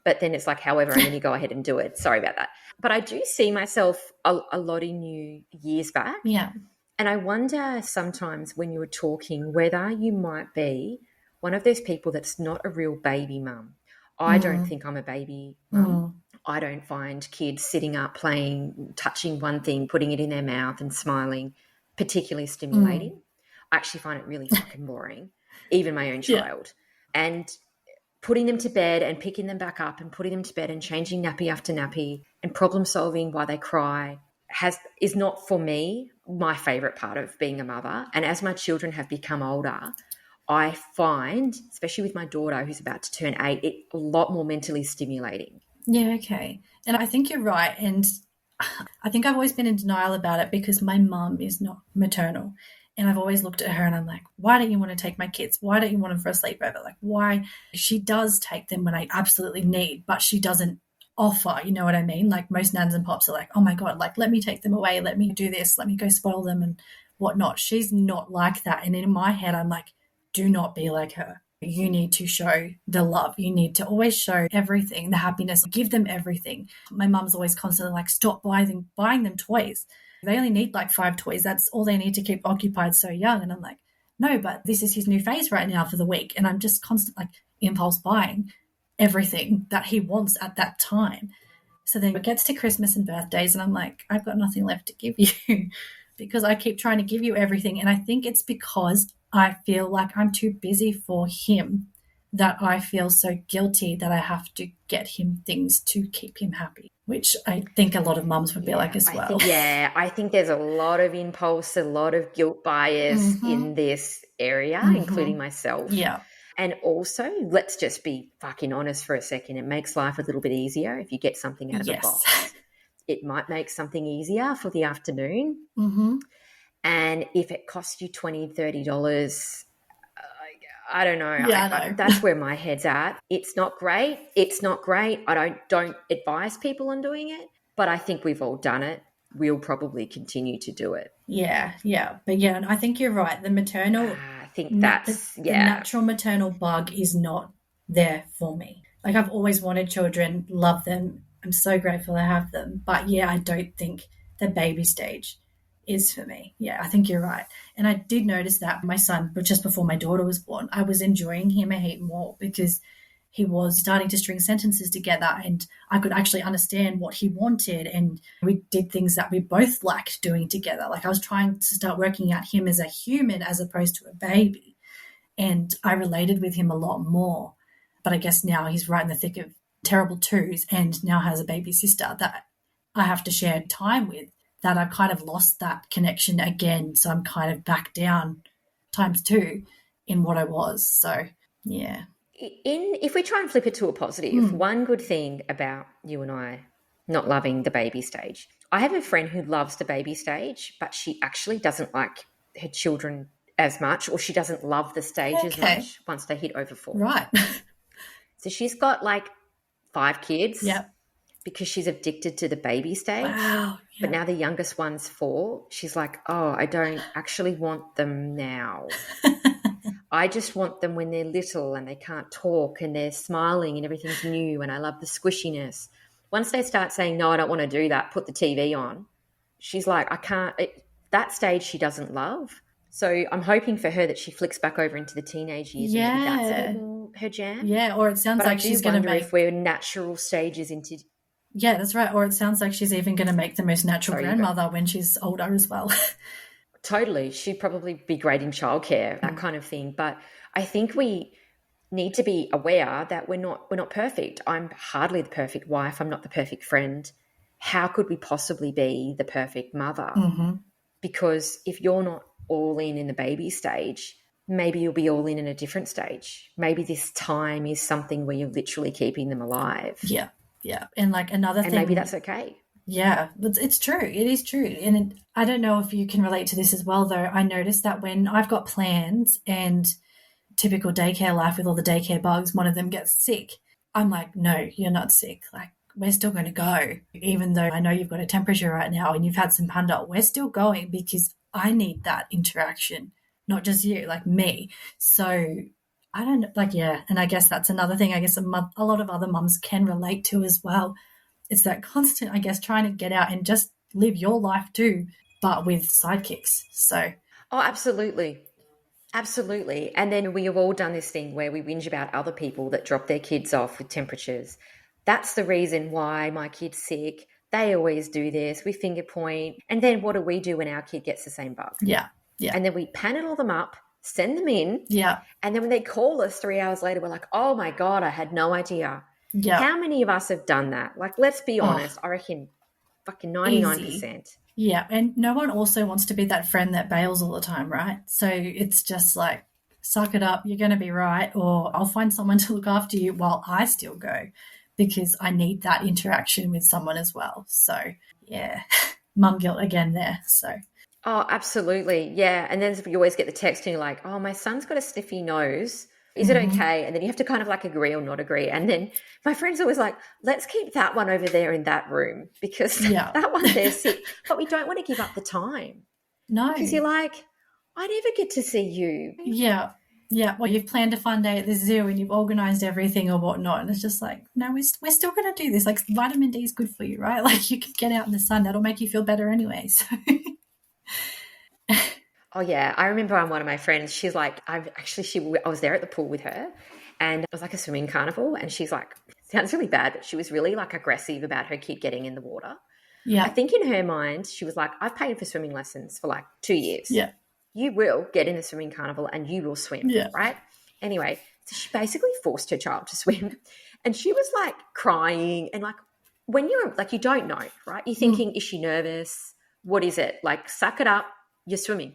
A: but then it's like, however, and then you go ahead and do it. Sorry about that. But I do see myself a lot in you years back.
B: Yeah.
A: And I wonder sometimes when you were talking whether you might be one of those people that's not a real baby mum. I don't think I'm a baby mum. I don't find kids sitting up, playing, touching one thing, putting it in their mouth and smiling particularly stimulating. I actually find it really fucking boring, even my own child. And putting them to bed and picking them back up and putting them to bed and changing nappy after nappy and problem solving while they cry is not, for me, my favourite part of being a mother. And as my children have become older, I find, especially with my daughter who's about to turn 8, it a lot more mentally stimulating.
B: Yeah, okay. And I think you're right. And I think I've always been in denial about it because my mum is not maternal. And I've always looked at her and I'm like, why don't you want to take my kids? Why don't you want them for a sleepover? Like, why? She does take them when I absolutely need, but she doesn't offer, you know what I mean? Like, most nans and pops are like, oh my God, like, let me take them away. Let me do this. Let me go spoil them and whatnot. She's not like that. And in my head, I'm like, do not be like her. You need to show the love. You need to always show everything, the happiness, give them everything. My mum's always constantly like, stop buying them toys. They only need like 5 toys. That's all they need to keep occupied so young. And I'm like, no, but this is his new phase right now for the week. And I'm just constantly like impulse buying everything that he wants at that time. So then it gets to Christmas and birthdays and I'm like, I've got nothing left to give you because I keep trying to give you everything. And I think it's because I feel like I'm too busy for him, that I feel so guilty that I have to get him things to keep him happy, which I think a lot of mums would be like as well.
A: I think there's a lot of impulse, a lot of guilt bias in this area, including myself.
B: Yeah.
A: And also, let's just be fucking honest for a second. It makes life a little bit easier if you get something out of the box. It might make something easier for the afternoon. And if it costs you $20, $30, I don't know.
B: Yeah,
A: that's where my head's at. It's not great. I don't advise people on doing it, but I think we've all done it. We'll probably continue to do it.
B: Yeah. But yeah, I think you're right. The maternal,
A: I think that's,
B: the natural maternal bug is not there for me. Like, I've always wanted children, love them. I'm so grateful I have them. But yeah, I don't think the baby stage is for me. Yeah, I think you're right. And I did notice that my son, but just before my daughter was born, I was enjoying him a heap more because he was starting to string sentences together and I could actually understand what he wanted. And we did things that we both liked doing together. Like, I was trying to start working out him as a human as opposed to a baby. And I related with him a lot more. But I guess now he's right in the thick of terrible twos and now has a baby sister that I have to share time with, that I've kind of lost that connection again. So I'm kind of back down ×2 in what I was. So, yeah.
A: If we try and flip it to a positive, one good thing about you and I not loving the baby stage, I have a friend who loves the baby stage, but she actually doesn't like her children as much, or she doesn't love the stage as much once they hit over 4.
B: Right.
A: So she's got like 5 kids.
B: Yep.
A: Because she's addicted to the baby stage.
B: Wow. Yeah.
A: But now the youngest one's 4. She's like, oh, I don't actually want them now. I just want them when they're little and they can't talk and they're smiling and everything's new and I love the squishiness. Once they start saying, no, I don't want to do that, put the TV on, she's like, I can't. That stage she doesn't love. So I'm hoping for her that she flicks back over into the teenage years and maybe that's a bit more her jam.
B: Yeah, or it sounds
A: but
B: like she's going to make...
A: if we're natural stages into...
B: Yeah, that's right. Or it sounds like she's even going to make the most natural grandmother when she's older as well.
A: Totally. She'd probably be great in childcare, that kind of thing. But I think we need to be aware that we're not perfect. I'm hardly the perfect wife. I'm not the perfect friend. How could we possibly be the perfect mother?
B: Mm-hmm.
A: Because if you're not all in the baby stage, maybe you'll be all in a different stage. Maybe this time is something where you're literally keeping them alive.
B: Yeah, yeah. And like another thing...
A: And maybe that's okay.
B: Yeah, but it's true. It is true. And I don't know if you can relate to this as well, though. I noticed that when I've got plans and typical daycare life with all the daycare bugs, one of them gets sick, I'm like, no, you're not sick. Like, we're still going to go. Even though I know you've got a temperature right now and you've had some panda, we're still going because I need that interaction, not just you, like me. So I don't know, like, yeah. And I guess that's another thing I guess a lot of other mums can relate to as well. It's that constant, I guess, trying to get out and just live your life too, but with sidekicks. So,
A: oh, absolutely. Absolutely. And then we have all done this thing where we whinge about other people that drop their kids off with temperatures. That's the reason why my kid's sick. They always do this. We finger point. And then what do we do when our kid gets the same bug?
B: Yeah. Yeah.
A: And then we panel them up, send them in.
B: Yeah.
A: And then when they call us 3 hours later, we're like, oh my God, I had no idea.
B: Yeah.
A: How many of us have done that? Like, let's be honest. I reckon fucking 99%.
B: Easy. Yeah. And no one also wants to be that friend that bails all the time, right? So it's just like, suck it up. You're going to be right. Or I'll find someone to look after you while I still go because I need that interaction with someone as well. So, yeah, mum guilt again there. So.
A: Oh, absolutely. Yeah. And then you always get the text and you're like, oh, my son's got a sniffy nose. Is it okay? And then you have to kind of like agree or not agree. And then my friend's always like, let's keep that one over there in that room because that one there's sick. But we don't want to give up the time.
B: No.
A: Because you're like, I never get to see you.
B: Yeah. Yeah. Well, you've planned a fun day at the zoo and you've organised everything or whatnot. And it's just like, no, we're still going to do this. Like vitamin D is good for you, right? Like you can get out in the sun. That'll make you feel better anyway. So...
A: Oh, yeah. I remember one of my friends, she's like, I was there at the pool with her and it was like a swimming carnival and she's like, sounds really bad, but she was really like aggressive about her kid getting in the water.
B: Yeah.
A: I think in her mind, she was like, I've paid for swimming lessons for like 2 years.
B: Yeah.
A: You will get in the swimming carnival and you will swim, right? Anyway, so she basically forced her child to swim and she was like crying and like when you're like, you don't know, right? You're thinking, is she nervous? What is it? Like, suck it up. You're swimming.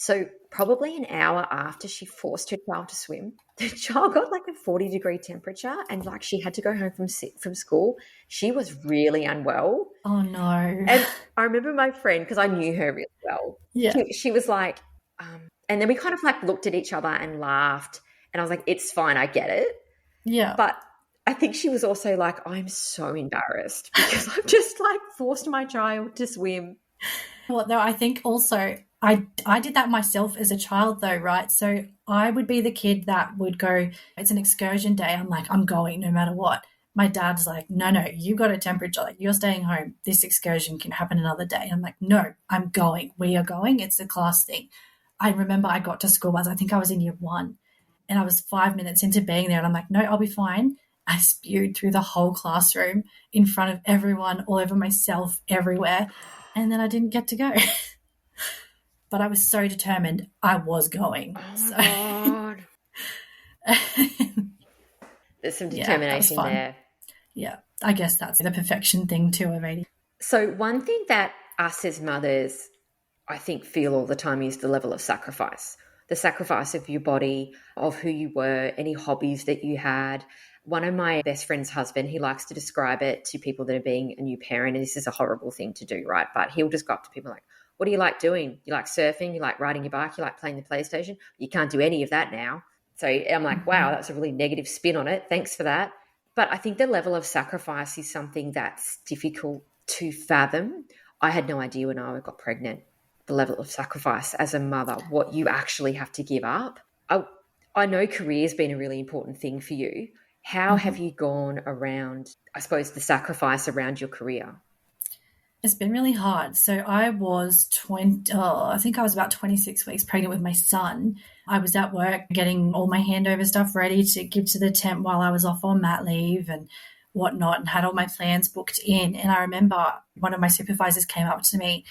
A: So probably an hour after she forced her child to swim, the child got like a 40-degree temperature and like she had to go home from school. She was really unwell.
B: Oh, no.
A: And I remember my friend, because I knew her really well.
B: Yeah.
A: She was like, and then we kind of like looked at each other and laughed. And I was like, it's fine. I get it.
B: Yeah.
A: But I think she was also like, I'm so embarrassed because I've just like forced my child to swim.
B: Well, though, I think also I did that myself as a child though, right? So I would be the kid that would go, it's an excursion day. I'm like, I'm going no matter what. My dad's like, no, you got a temperature. Like, you're staying home. This excursion can happen another day. I'm like, no, I'm going. We are going. It's a class thing. I remember I got to school I think I was in year 1 and I was 5 minutes into being there and I'm like, no, I'll be fine. I spewed through the whole classroom in front of everyone, all over myself, everywhere. And then I didn't get to go. But I was so determined I was going.
A: Oh, my God. There's some determination there.
B: Yeah, I guess that's the perfection thing too of ADHD.
A: So one thing that us as mothers, I think, feel all the time is the level of sacrifice. The sacrifice of your body, of who you were, any hobbies that you had. One of my best friend's husband, he likes to describe it to people that are being a new parent, and this is a horrible thing to do, right? But he'll just go up to people like, what do you like doing? You like surfing? You like riding your bike? You like playing the PlayStation? You can't do any of that now. So I'm like, wow, that's a really negative spin on it. Thanks for that. But I think the level of sacrifice is something that's difficult to fathom. I had no idea when I got pregnant, the level of sacrifice as a mother, what you actually have to give up. I know career's been a really important thing for you. How have you gone around, I suppose, the sacrifice around your career?
B: It's been really hard. So I was I think I was about 26 weeks pregnant with my son. I was at work getting all my handover stuff ready to give to the temp while I was off on mat leave and whatnot, and had all my plans booked in. And I remember one of my supervisors came up to me.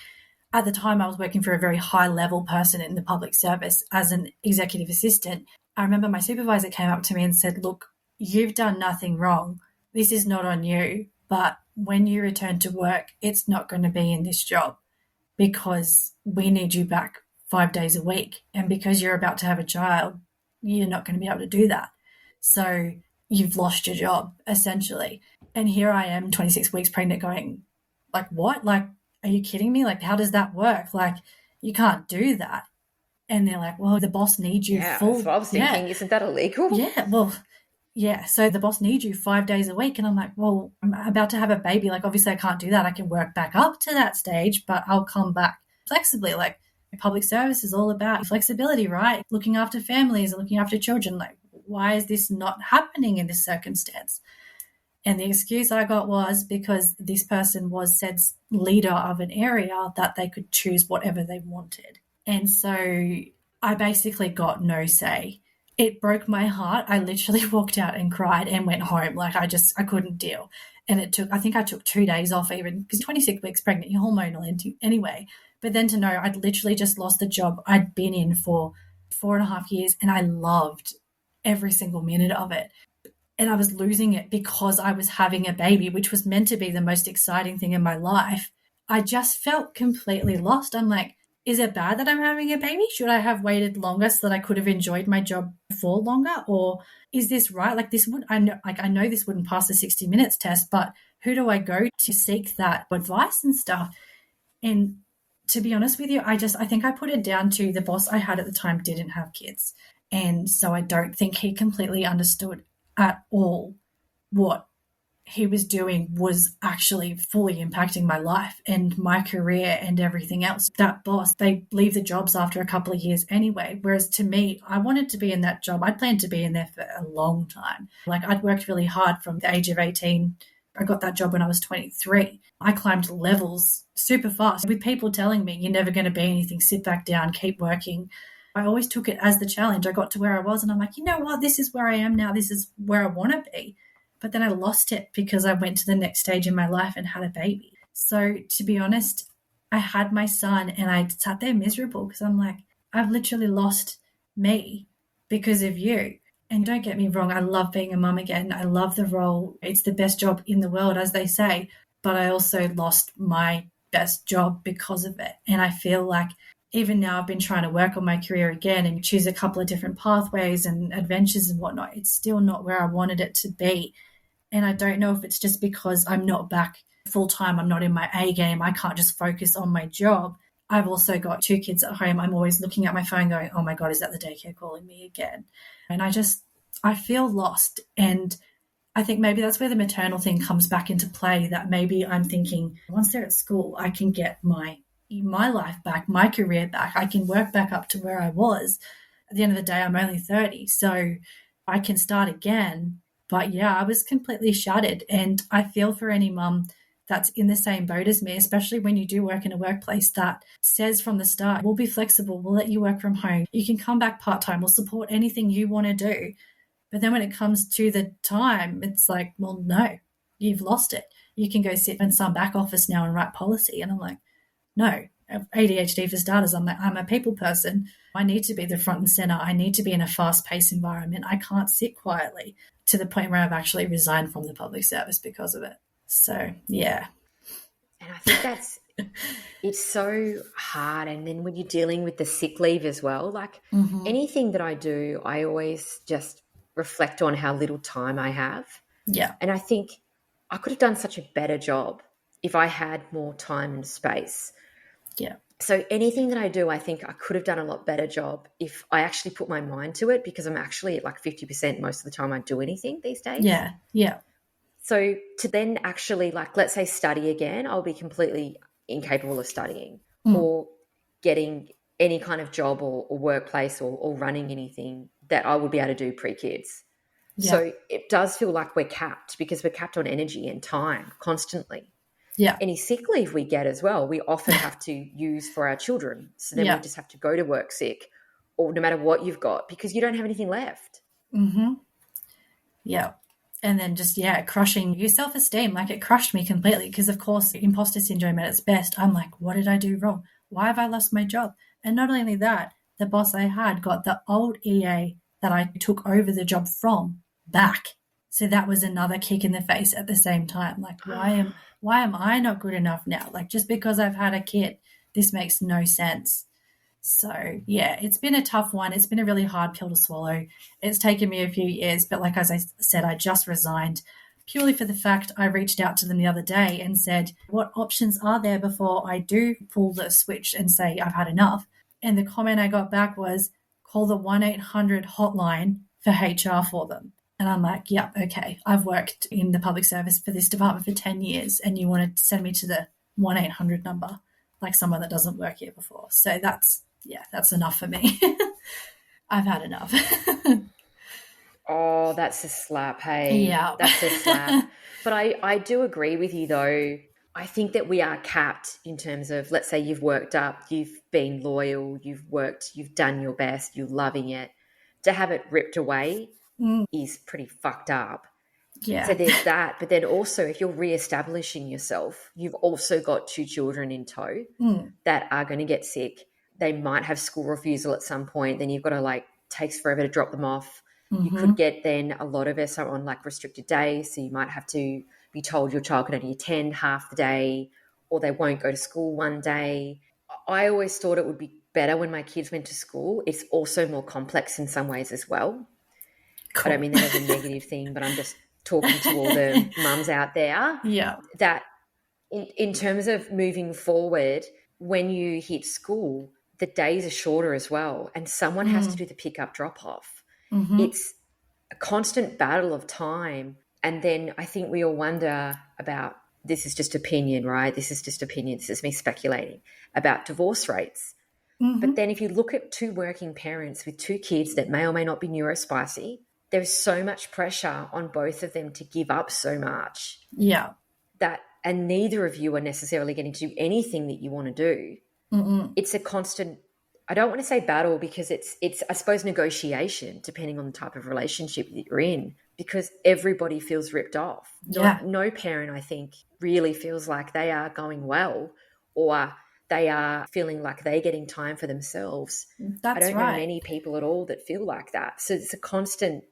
B: At the time, I was working for a very high level person in the public service as an executive assistant. I remember my supervisor came up to me and said, "Look, you've done nothing wrong. This is not on you. But when you return to work, it's not going to be in this job because we need you back 5 days a week. And because you're about to have a child, you're not going to be able to do that. So you've lost your job, essentially." And here I am, 26 weeks pregnant, going, like, what? Like, are you kidding me? Like, how does that work? Like, you can't do that. And they're like, well, the boss needs you
A: Yeah,
B: full.
A: that's what I was thinking. Yeah. Isn't that illegal?
B: Yeah, well, yeah. So the boss needs you 5 days a week. And I'm like, well, I'm about to have a baby. Like, obviously I can't do that. I can work back up to that stage, but I'll come back flexibly. Like, public service is all about flexibility, right? Looking after families and looking after children. Like, why is this not happening in this circumstance? And the excuse I got was because this person was said leader of an area that they could choose whatever they wanted. And so I basically got no say. It broke my heart. I literally walked out and cried and went home. Like, I couldn't deal. And I think I took 2 days off, even because 26 weeks pregnant, you're hormonal anyway. But then to know I'd literally just lost the job I'd been in for 4.5 years, and I loved every single minute of it. And I was losing it because I was having a baby, which was meant to be the most exciting thing in my life. I just felt completely lost. I'm like, is it bad that I'm having a baby? Should I have waited longer so that I could have enjoyed my job for longer? Or is this right? Like, I know this wouldn't pass the 60 minutes test, but who do I go to seek that advice and stuff? And to be honest with you, I think I put it down to the boss I had at the time didn't have kids. And so I don't think he completely understood at all what he was doing was actually fully impacting my life and my career and everything else. That boss, they leave the jobs after a couple of years anyway. Whereas to me, I wanted to be in that job. I'd planned to be in there for a long time. Like, I'd worked really hard from the age of 18. I got that job when I was 23. I climbed levels super fast with people telling me, you're never going to be anything, sit back down, keep working. I always took it as the challenge. I got to where I was and I'm like, you know what? This is where I am now. This is where I want to be. But then I lost it because I went to the next stage in my life and had a baby. So to be honest, I had my son and I sat there miserable because I'm like, I've literally lost me because of you. And don't get me wrong, I love being a mum again. I love the role. It's the best job in the world, as they say. But I also lost my best job because of it. And I feel like even now I've been trying to work on my career again and choose a couple of different pathways and adventures and whatnot. It's still not where I wanted it to be. And I don't know if it's just because I'm not back full time. I'm not in my A game. I can't just focus on my job. I've also got 2 kids at home. I'm always looking at my phone going, oh my God, is that the daycare calling me again? And I feel lost. And I think maybe that's where the maternal thing comes back into play, that maybe I'm thinking once they're at school, I can get my life back, my career back. I can work back up to where I was. At the end of the day, I'm only 30, so I can start again. But yeah, I was completely shattered. And I feel for any mum that's in the same boat as me, especially when you do work in a workplace that says from the start, we'll be flexible, we'll let you work from home, you can come back part-time, we'll support anything you want to do. But then when it comes to the time, it's like, well, no, you've lost it. You can go sit in some back office now and write policy. And I'm like, no, ADHD for starters. I'm a people person. I need to be the front and center. I need to be in a fast-paced environment. I can't sit quietly, to the point where I've actually resigned from the public service because of it. So, yeah.
A: And I think it's so hard. And then when you're dealing with the sick leave as well, like anything that I do, I always just reflect on how little time I have.
B: Yeah.
A: And I think I could have done such a better job if I had more time and space.
B: Yeah.
A: So anything that I do, I think I could have done a lot better job if I actually put my mind to it, because I'm actually at like 50% most of the time I do anything these days.
B: Yeah, yeah.
A: So to then actually, like, let's say study again, I'll be completely incapable of studying or getting any kind of job or workplace or running anything that I would be able to do pre-kids.
B: Yeah.
A: So it does feel like we're capped because we're capped on energy and time constantly.
B: Yeah.
A: Any sick leave we get as well, we often have to use for our children. So then we just have to go to work sick, or no matter what you've got, because you don't have anything left.
B: Mm-hmm. Yeah. And then just, crushing your self-esteem. Like, it crushed me completely because, of course, imposter syndrome at its best. I'm like, what did I do wrong? Why have I lost my job? And not only that, the boss I had got the old EA that I took over the job from back. So that was another kick in the face at the same time. Like, why am I not good enough now? Like, just because I've had a kid, this makes no sense. So, yeah, it's been a tough one. It's been a really hard pill to swallow. It's taken me a few years, but like as I said, I just resigned purely for the fact I reached out to them the other day and said, what options are there before I do pull the switch and say I've had enough? And the comment I got back was, call the 1-800 hotline for HR for them. And I'm like, yep, okay. I've worked in the public service for this department for 10 years and you want to send me to the 1-800 number, like someone that doesn't work here before. So that's enough for me. I've had enough.
A: Oh, that's a slap, hey?
B: Yeah.
A: That's a slap. But I do agree with you, though. I think that we are capped in terms of, let's say you've worked up, you've been loyal, you've worked, you've done your best, you're loving it. To have it ripped away is pretty fucked up.
B: Yeah.
A: So there's that. But then also, if you're reestablishing yourself, you've also got 2 children in tow that are going to get sick. They might have school refusal at some point. Then you've got to takes forever to drop them off. You could get then, a lot of us are on restricted days. So you might have to be told your child can only attend half the day, or they won't go to school one day. I always thought it would be better when my kids went to school. It's also more complex in some ways as well. Cool. I don't mean that as a negative thing, but I'm just talking to all the mums out there.
B: Yeah.
A: That in terms of moving forward, when you hit school, the days are shorter as well, and someone has to do the pick-up drop-off. It's a constant battle of time. And then I think we all wonder about, this is just opinion, right? This is just opinion. This is me speculating about divorce rates. But then if you look at 2 working parents with 2 kids that may or may not be neurospicy, there's so much pressure on both of them to give up so much.
B: Yeah.
A: And neither of you are necessarily getting to do anything that you want to do. It's a constant, I don't want to say battle, because it's I suppose negotiation, depending on the type of relationship that you're in, because everybody feels ripped off.
B: Yeah.
A: No parent, I think, really feels like they are going well, or they are feeling like they're getting time for themselves.
B: That's
A: I don't
B: right.
A: know many people at all that feel like that. So it's a constant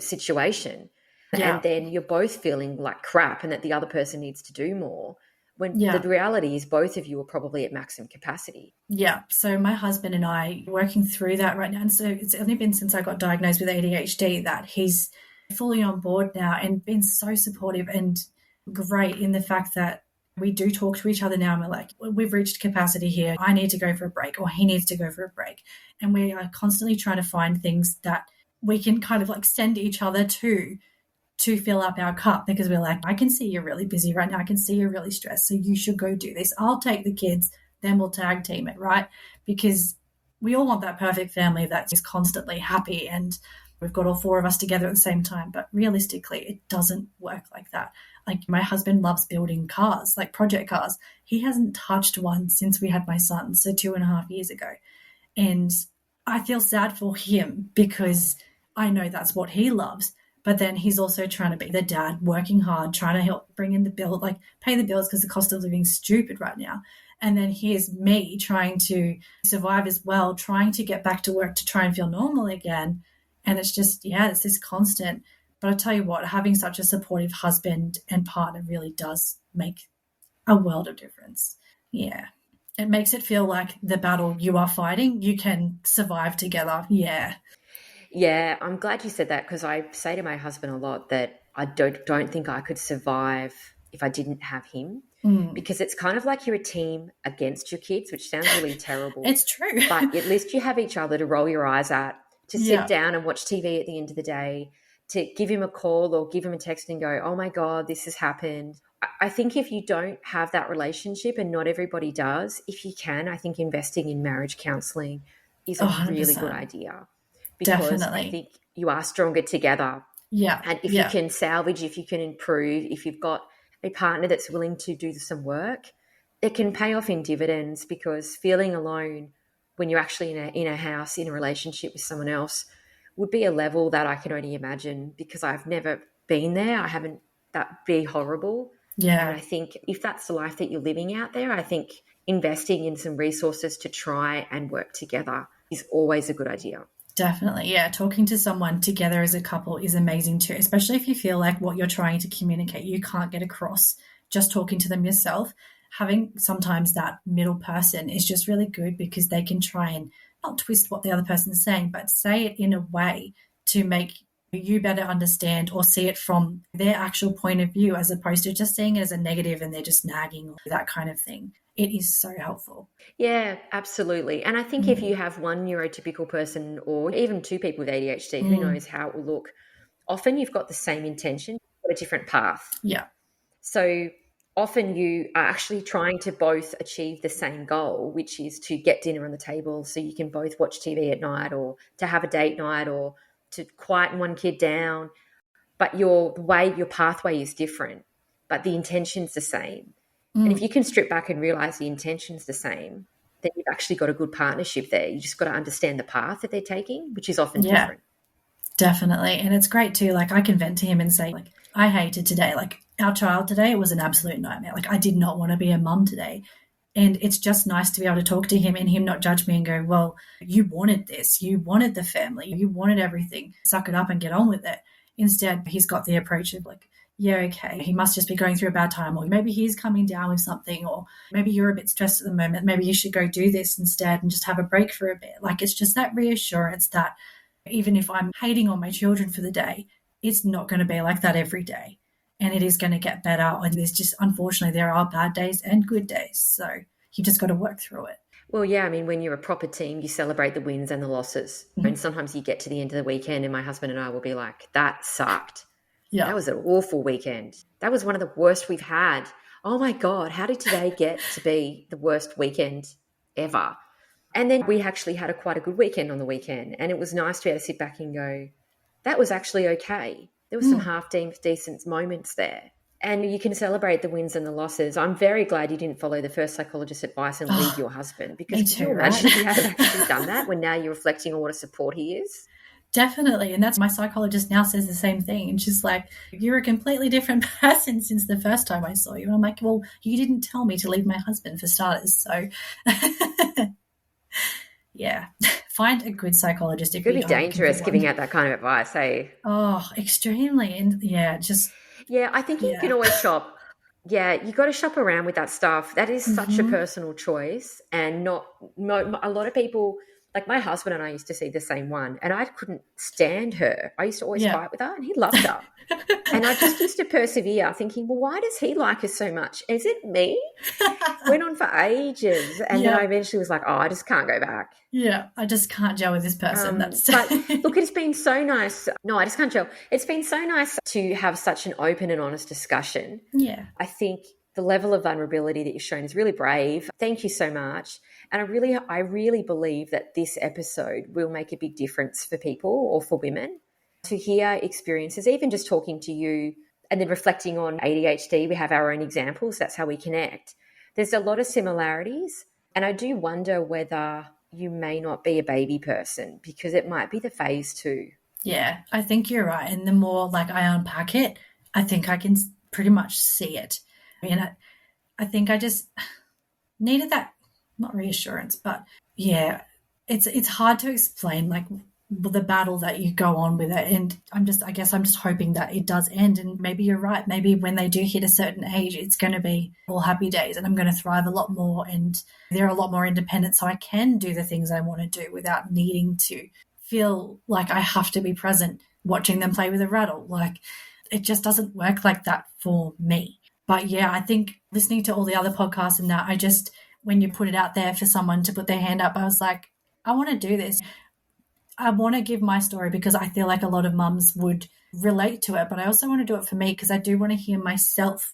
A: situation.
B: Yeah.
A: And then you're both feeling like crap and that the other person needs to do more, when the reality is both of you are probably at maximum capacity.
B: Yeah. So my husband and I are working through that right now. And so it's only been since I got diagnosed with ADHD that he's fully on board now and been so supportive and great in the fact that we do talk to each other now and we're like, we've reached capacity here. I need to go for a break, or he needs to go for a break. And we are constantly trying to find things that we can kind of send each other to fill up our cup, because we're like, I can see you're really busy right now. I can see you're really stressed. So you should go do this. I'll take the kids, then we'll tag team it, right? Because we all want that perfect family that's just constantly happy and we've got all 4 of us together at the same time. But realistically, it doesn't work like that. My husband loves building cars, project cars. He hasn't touched one since we had my son, so 2.5 years ago. And I feel sad for him because I know that's what he loves. But then he's also trying to be the dad, working hard, trying to help bring in the bill, pay the bills, because the cost of living is stupid right now. And then here's me trying to survive as well, trying to get back to work to try and feel normal again. And it's just, it's this constant. But I tell you what, having such a supportive husband and partner really does make a world of difference. Yeah. It makes it feel like the battle you are fighting, you can survive together. Yeah.
A: Yeah, I'm glad you said that, because I say to my husband a lot that I don't think I could survive if I didn't have him, because it's kind of like you're a team against your kids, which sounds really terrible.
B: It's true.
A: But at least you have each other to roll your eyes at, to sit down and watch TV at the end of the day, to give him a call or give him a text and go, oh my God, this has happened. I think if you don't have that relationship, and not everybody does, if you can, I think investing in marriage counselling is
B: Oh,
A: a really good
B: 100%.
A: idea, because I
B: Definitely.
A: think you are stronger together.
B: Yeah.
A: And if you
B: Yeah.
A: can salvage, if you can improve, if you've got a partner that's willing to do some work, it can pay off in dividends, because feeling alone when you're actually in a house, in a relationship with someone else, would be a level that I can only imagine, because I've never been there. I haven't, that'd be horrible. And
B: Yeah.
A: I think if that's the life that you're living out there, I think investing in some resources to try and work together is always a good idea.
B: Definitely. Yeah. Talking to someone together as a couple is amazing too, especially if you feel like what you're trying to communicate you can't get across just talking to them yourself. Having sometimes that middle person is just really good, because they can try and not twist what the other person's saying, but say it in a way to make you better understand or see it from their actual point of view, as opposed to just seeing it as a negative and they're just nagging or that kind of thing. It is so helpful.
A: Yeah, absolutely. And I think if you have one neurotypical person, or even two people with ADHD, who knows how it will look, often you've got the same intention, but a different path.
B: Yeah.
A: So often you are actually trying to both achieve the same goal, which is to get dinner on the table so you can both watch TV at night, or to have a date night, or to quieten one kid down. But your pathway is different, but the intention's the same. And if you can strip back and realize the intention's the same, then you've actually got a good partnership there. You just got to understand the path that they're taking, which is often different.
B: Definitely. And it's great too. Like, I can vent to him and say, like, I hated today. Like, our child today was an absolute nightmare. Like, I did not want to be a mum today. And it's just nice to be able to talk to him and him not judge me and go, well, you wanted this. You wanted the family. You wanted everything. Suck it up and get on with it. Instead, he's got the approach of like, yeah, okay, he must just be going through a bad time, or maybe he's coming down with something, or maybe you're a bit stressed at the moment. Maybe you should go do this instead and just have a break for a bit. Like, it's just that reassurance that even if I'm hating on my children for the day, it's not going to be like that every day. And it is going to get better. And there's just, unfortunately, there are bad days and good days. So you just got to work through it.
A: Well, yeah, I mean, when you're a proper team, you celebrate the wins and the losses. And sometimes you get to the end of the weekend and my husband and I will be like, that sucked.
B: Yeah.
A: That was an awful weekend. That was one of the worst we've had. Oh my God, how did today get to be the worst weekend ever? And then we actually had quite a good weekend on the weekend. And it was nice to be able to sit back and go, that was actually okay. There were some half decent moments there. And you can celebrate the wins and the losses. I'm very glad you didn't follow the first psychologist's advice and leave your husband, because can you imagine if you had actually done that, when now you're reflecting on what a support he is?
B: Definitely. And that's, my psychologist now says the same thing. And she's like, you're a completely different person since the first time I saw you. And I'm like, well, you didn't tell me to leave my husband for starters. So yeah, find a good psychologist.
A: It could be dangerous giving out that kind of advice, hey?
B: Oh, extremely. And yeah, just...
A: Yeah, I think you can always shop. Yeah, you got to shop around with that stuff. That is such a personal choice, and a lot of people, like my husband and I used to see the same one, and I couldn't stand her. I used to always fight with her, and he loved her. And I just used to persevere, thinking, well, why does he like her so much? Is it me? Went on for ages, and then I eventually was like, oh, I just can't go back.
B: Yeah, I just can't gel with this person.
A: But look, it's been so nice. No, I just can't gel. It's been so nice to have such an open and honest discussion.
B: Yeah.
A: I think the level of vulnerability that you've shown is really brave. Thank you so much. And I really believe that this episode will make a big difference for people, or for women, to hear experiences, even just talking to you and then reflecting on ADHD. We have our own examples. That's how we connect. There's a lot of similarities. And I do wonder whether you may not be a baby person, because it might be the phase too.
B: Yeah, I think you're right. And the more like I unpack it, I think I can pretty much see it. I mean, I think I just needed that, not reassurance, but yeah, it's hard to explain, like, the battle that you go on with it. And I guess I'm just hoping that it does end. And maybe you're right. Maybe when they do hit a certain age, it's going to be all happy days and I'm going to thrive a lot more, and they're a lot more independent, so I can do the things I want to do without needing to feel like I have to be present watching them play with a rattle. Like, it just doesn't work like that for me. But yeah, I think listening to all the other podcasts and that, when you put it out there for someone to put their hand up, I was like, I want to do this. I want to give my story because I feel like a lot of mums would relate to it, but I also want to do it for me because I do want to hear myself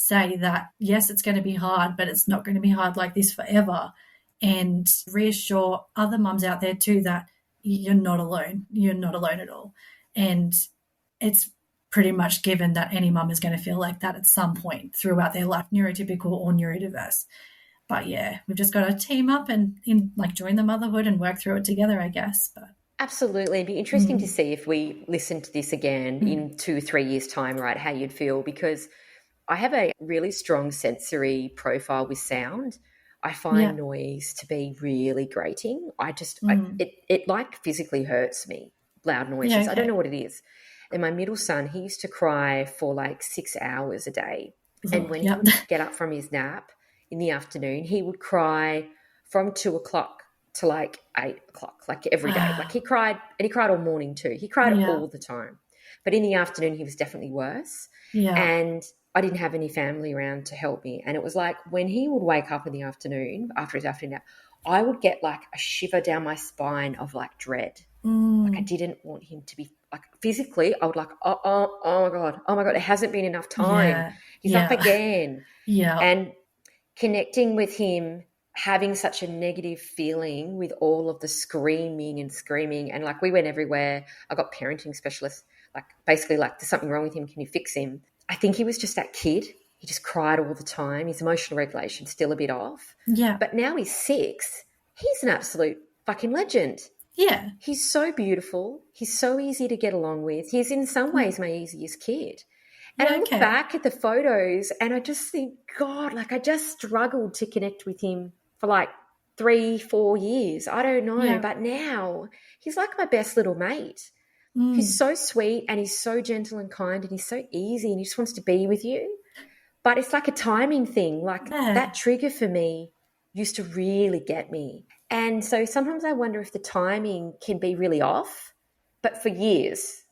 B: say that, yes, it's going to be hard, but it's not going to be hard like this forever. And reassure other mums out there too that you're not alone. You're not alone at all. And it's pretty much given that any mum is going to feel like that at some point throughout their life, neurotypical or neurodiverse. But yeah, we've just got to team up and join the motherhood and work through it together, I guess. But
A: absolutely. It'd be interesting to see if we listen to this again in 2 or 3 years' time, right, how you'd feel, because I have a really strong sensory profile with sound. I find noise to be really grating. It like physically hurts me, loud noises.
B: Yeah, okay.
A: I don't know what it is. And my middle son, he used to cry for like 6 hours a day. And when he would get up from his nap in the afternoon, he would cry from 2 o'clock to like 8 o'clock, like every day. Like he cried all morning too. He cried all the time. But in the afternoon, he was definitely worse.
B: Yeah.
A: And I didn't have any family around to help me. And it was like when he would wake up in the afternoon, after his afternoon nap, I would get like a shiver down my spine of like dread. Like I didn't want him to be like physically, I would like, oh my God, it hasn't been enough time.
B: Yeah.
A: He's up again.
B: Yeah.
A: And connecting with him, having such a negative feeling with all of the screaming and like we went everywhere. I got parenting specialists, like basically like there's something wrong with him. Can you fix him? I think he was just that kid. He just cried all the time. His emotional regulation's still a bit off.
B: Yeah.
A: But now he's 6. He's an absolute fucking legend.
B: Yeah.
A: He's so beautiful. He's so easy to get along with. He's in some ways my easiest kid. And I look back at the photos and I just think, God, like I just struggled to connect with him for like 3-4 years. I don't know.
B: Yeah.
A: But now he's like my best little mate. He's so sweet and he's so gentle and kind and he's so easy and he just wants to be with you. But it's like a timing thing. Like that trigger for me used to really get me. And so sometimes I wonder if the timing can be really off, but for years.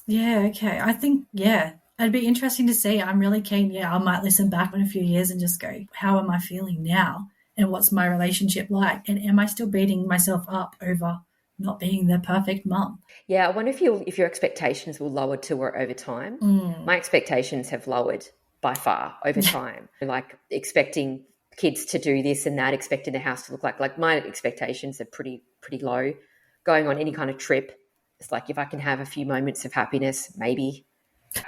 B: Yeah, okay. I think, it'd be interesting to see. I'm really keen. Yeah, I might listen back in a few years and just go, how am I feeling now? And what's my relationship like? And am I still beating myself up over not being the perfect mum?
A: Yeah, I wonder if your expectations will lower too or over time. My expectations have lowered by far over time. Like expecting kids to do this and that, expecting the house to look like my expectations are pretty low. Going on any kind of trip, it's like if I can have a few moments of happiness, maybe.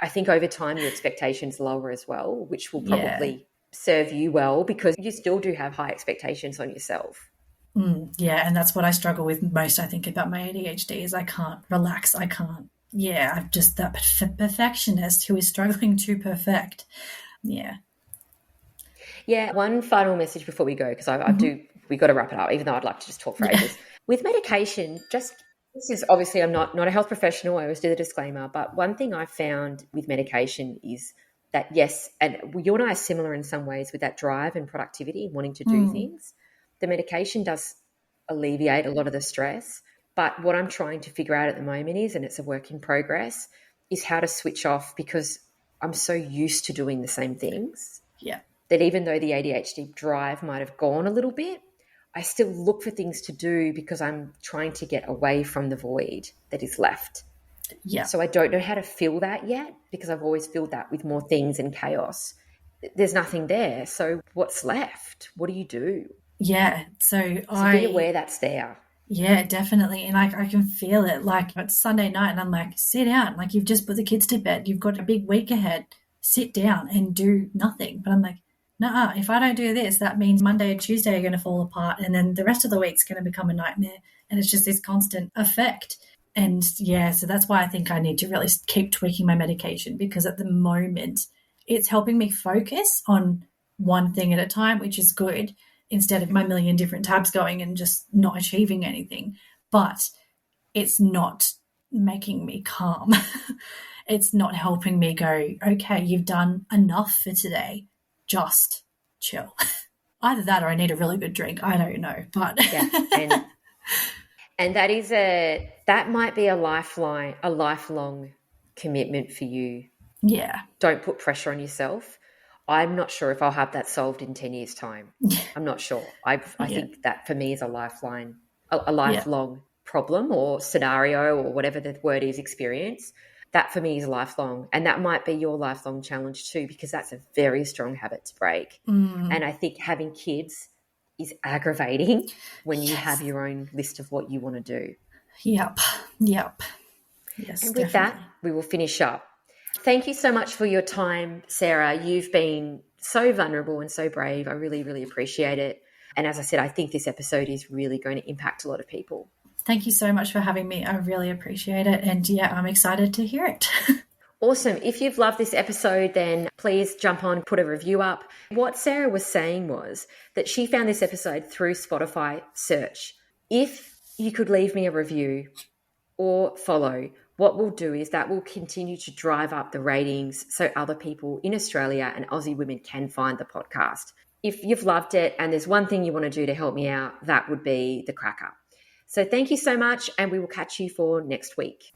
A: I think over time your expectations lower as well, which will probably serve you well because you still do have high expectations on yourself.
B: Yeah, and that's what I struggle with most, I think, about my ADHD is I can't relax. I can't. Yeah, I'm just that perfectionist who is struggling to perfect. Yeah.
A: Yeah, one final message before we go, because we got to wrap it up, even though I'd like to just talk for ages. With medication, this is obviously I'm not a health professional. I always do the disclaimer, but one thing I found with medication is that, yes, and you and I are similar in some ways with that drive and productivity, wanting to do things. The medication does alleviate a lot of the stress, but what I'm trying to figure out at the moment is, and it's a work in progress, is how to switch off because I'm so used to doing the same things.
B: Yeah.
A: That even though the ADHD drive might have gone a little bit, I still look for things to do because I'm trying to get away from the void that is left.
B: Yeah.
A: So I don't know how to fill that yet because I've always filled that with more things and chaos. There's nothing there. So what's left? What do you do?
B: Yeah. So
A: be aware that's there.
B: Yeah, definitely. And I can feel it. Like it's Sunday night and I'm like, sit down. Like you've just put the kids to bed. You've got a big week ahead. Sit down and do nothing. But I'm like, nah, if I don't do this, that means Monday and Tuesday are going to fall apart and then the rest of the week's going to become a nightmare. And it's just this constant effect. And yeah, so that's why I think I need to really keep tweaking my medication because at the moment it's helping me focus on one thing at a time, which is good, instead of my million different tabs going and just not achieving anything. But it's not making me calm. It's not helping me go, okay, you've done enough for today. Just chill. Either that or I need a really good drink. I don't know. But
A: yeah, and that might be a lifelong commitment for you.
B: Yeah.
A: Don't put pressure on yourself. I'm not sure if I'll have that solved in 10 years' time. I'm not sure. I think that for me is a lifelong problem or scenario or whatever the word is, experience. that for me is lifelong. And that might be your lifelong challenge too, because that's a very strong habit to break. And I think having kids is aggravating when you have your own list of what you want to do.
B: Yep. Yes,
A: and with that, we will finish up. Thank you so much for your time, Sarah. You've been so vulnerable and so brave. I really, really appreciate it. And as I said, I think this episode is really going to impact a lot of people.
B: Thank you so much for having me. I really appreciate it. And yeah, I'm excited to hear it.
A: Awesome. If you've loved this episode, then please jump on, put a review up. What Sarah was saying was that she found this episode through Spotify search. If you could leave me a review or follow, what we'll do is that will continue to drive up the ratings so other people in Australia and Aussie women can find the podcast. If you've loved it and there's one thing you want to do to help me out, that would be the cracker. So thank you so much, and we will catch you for next week.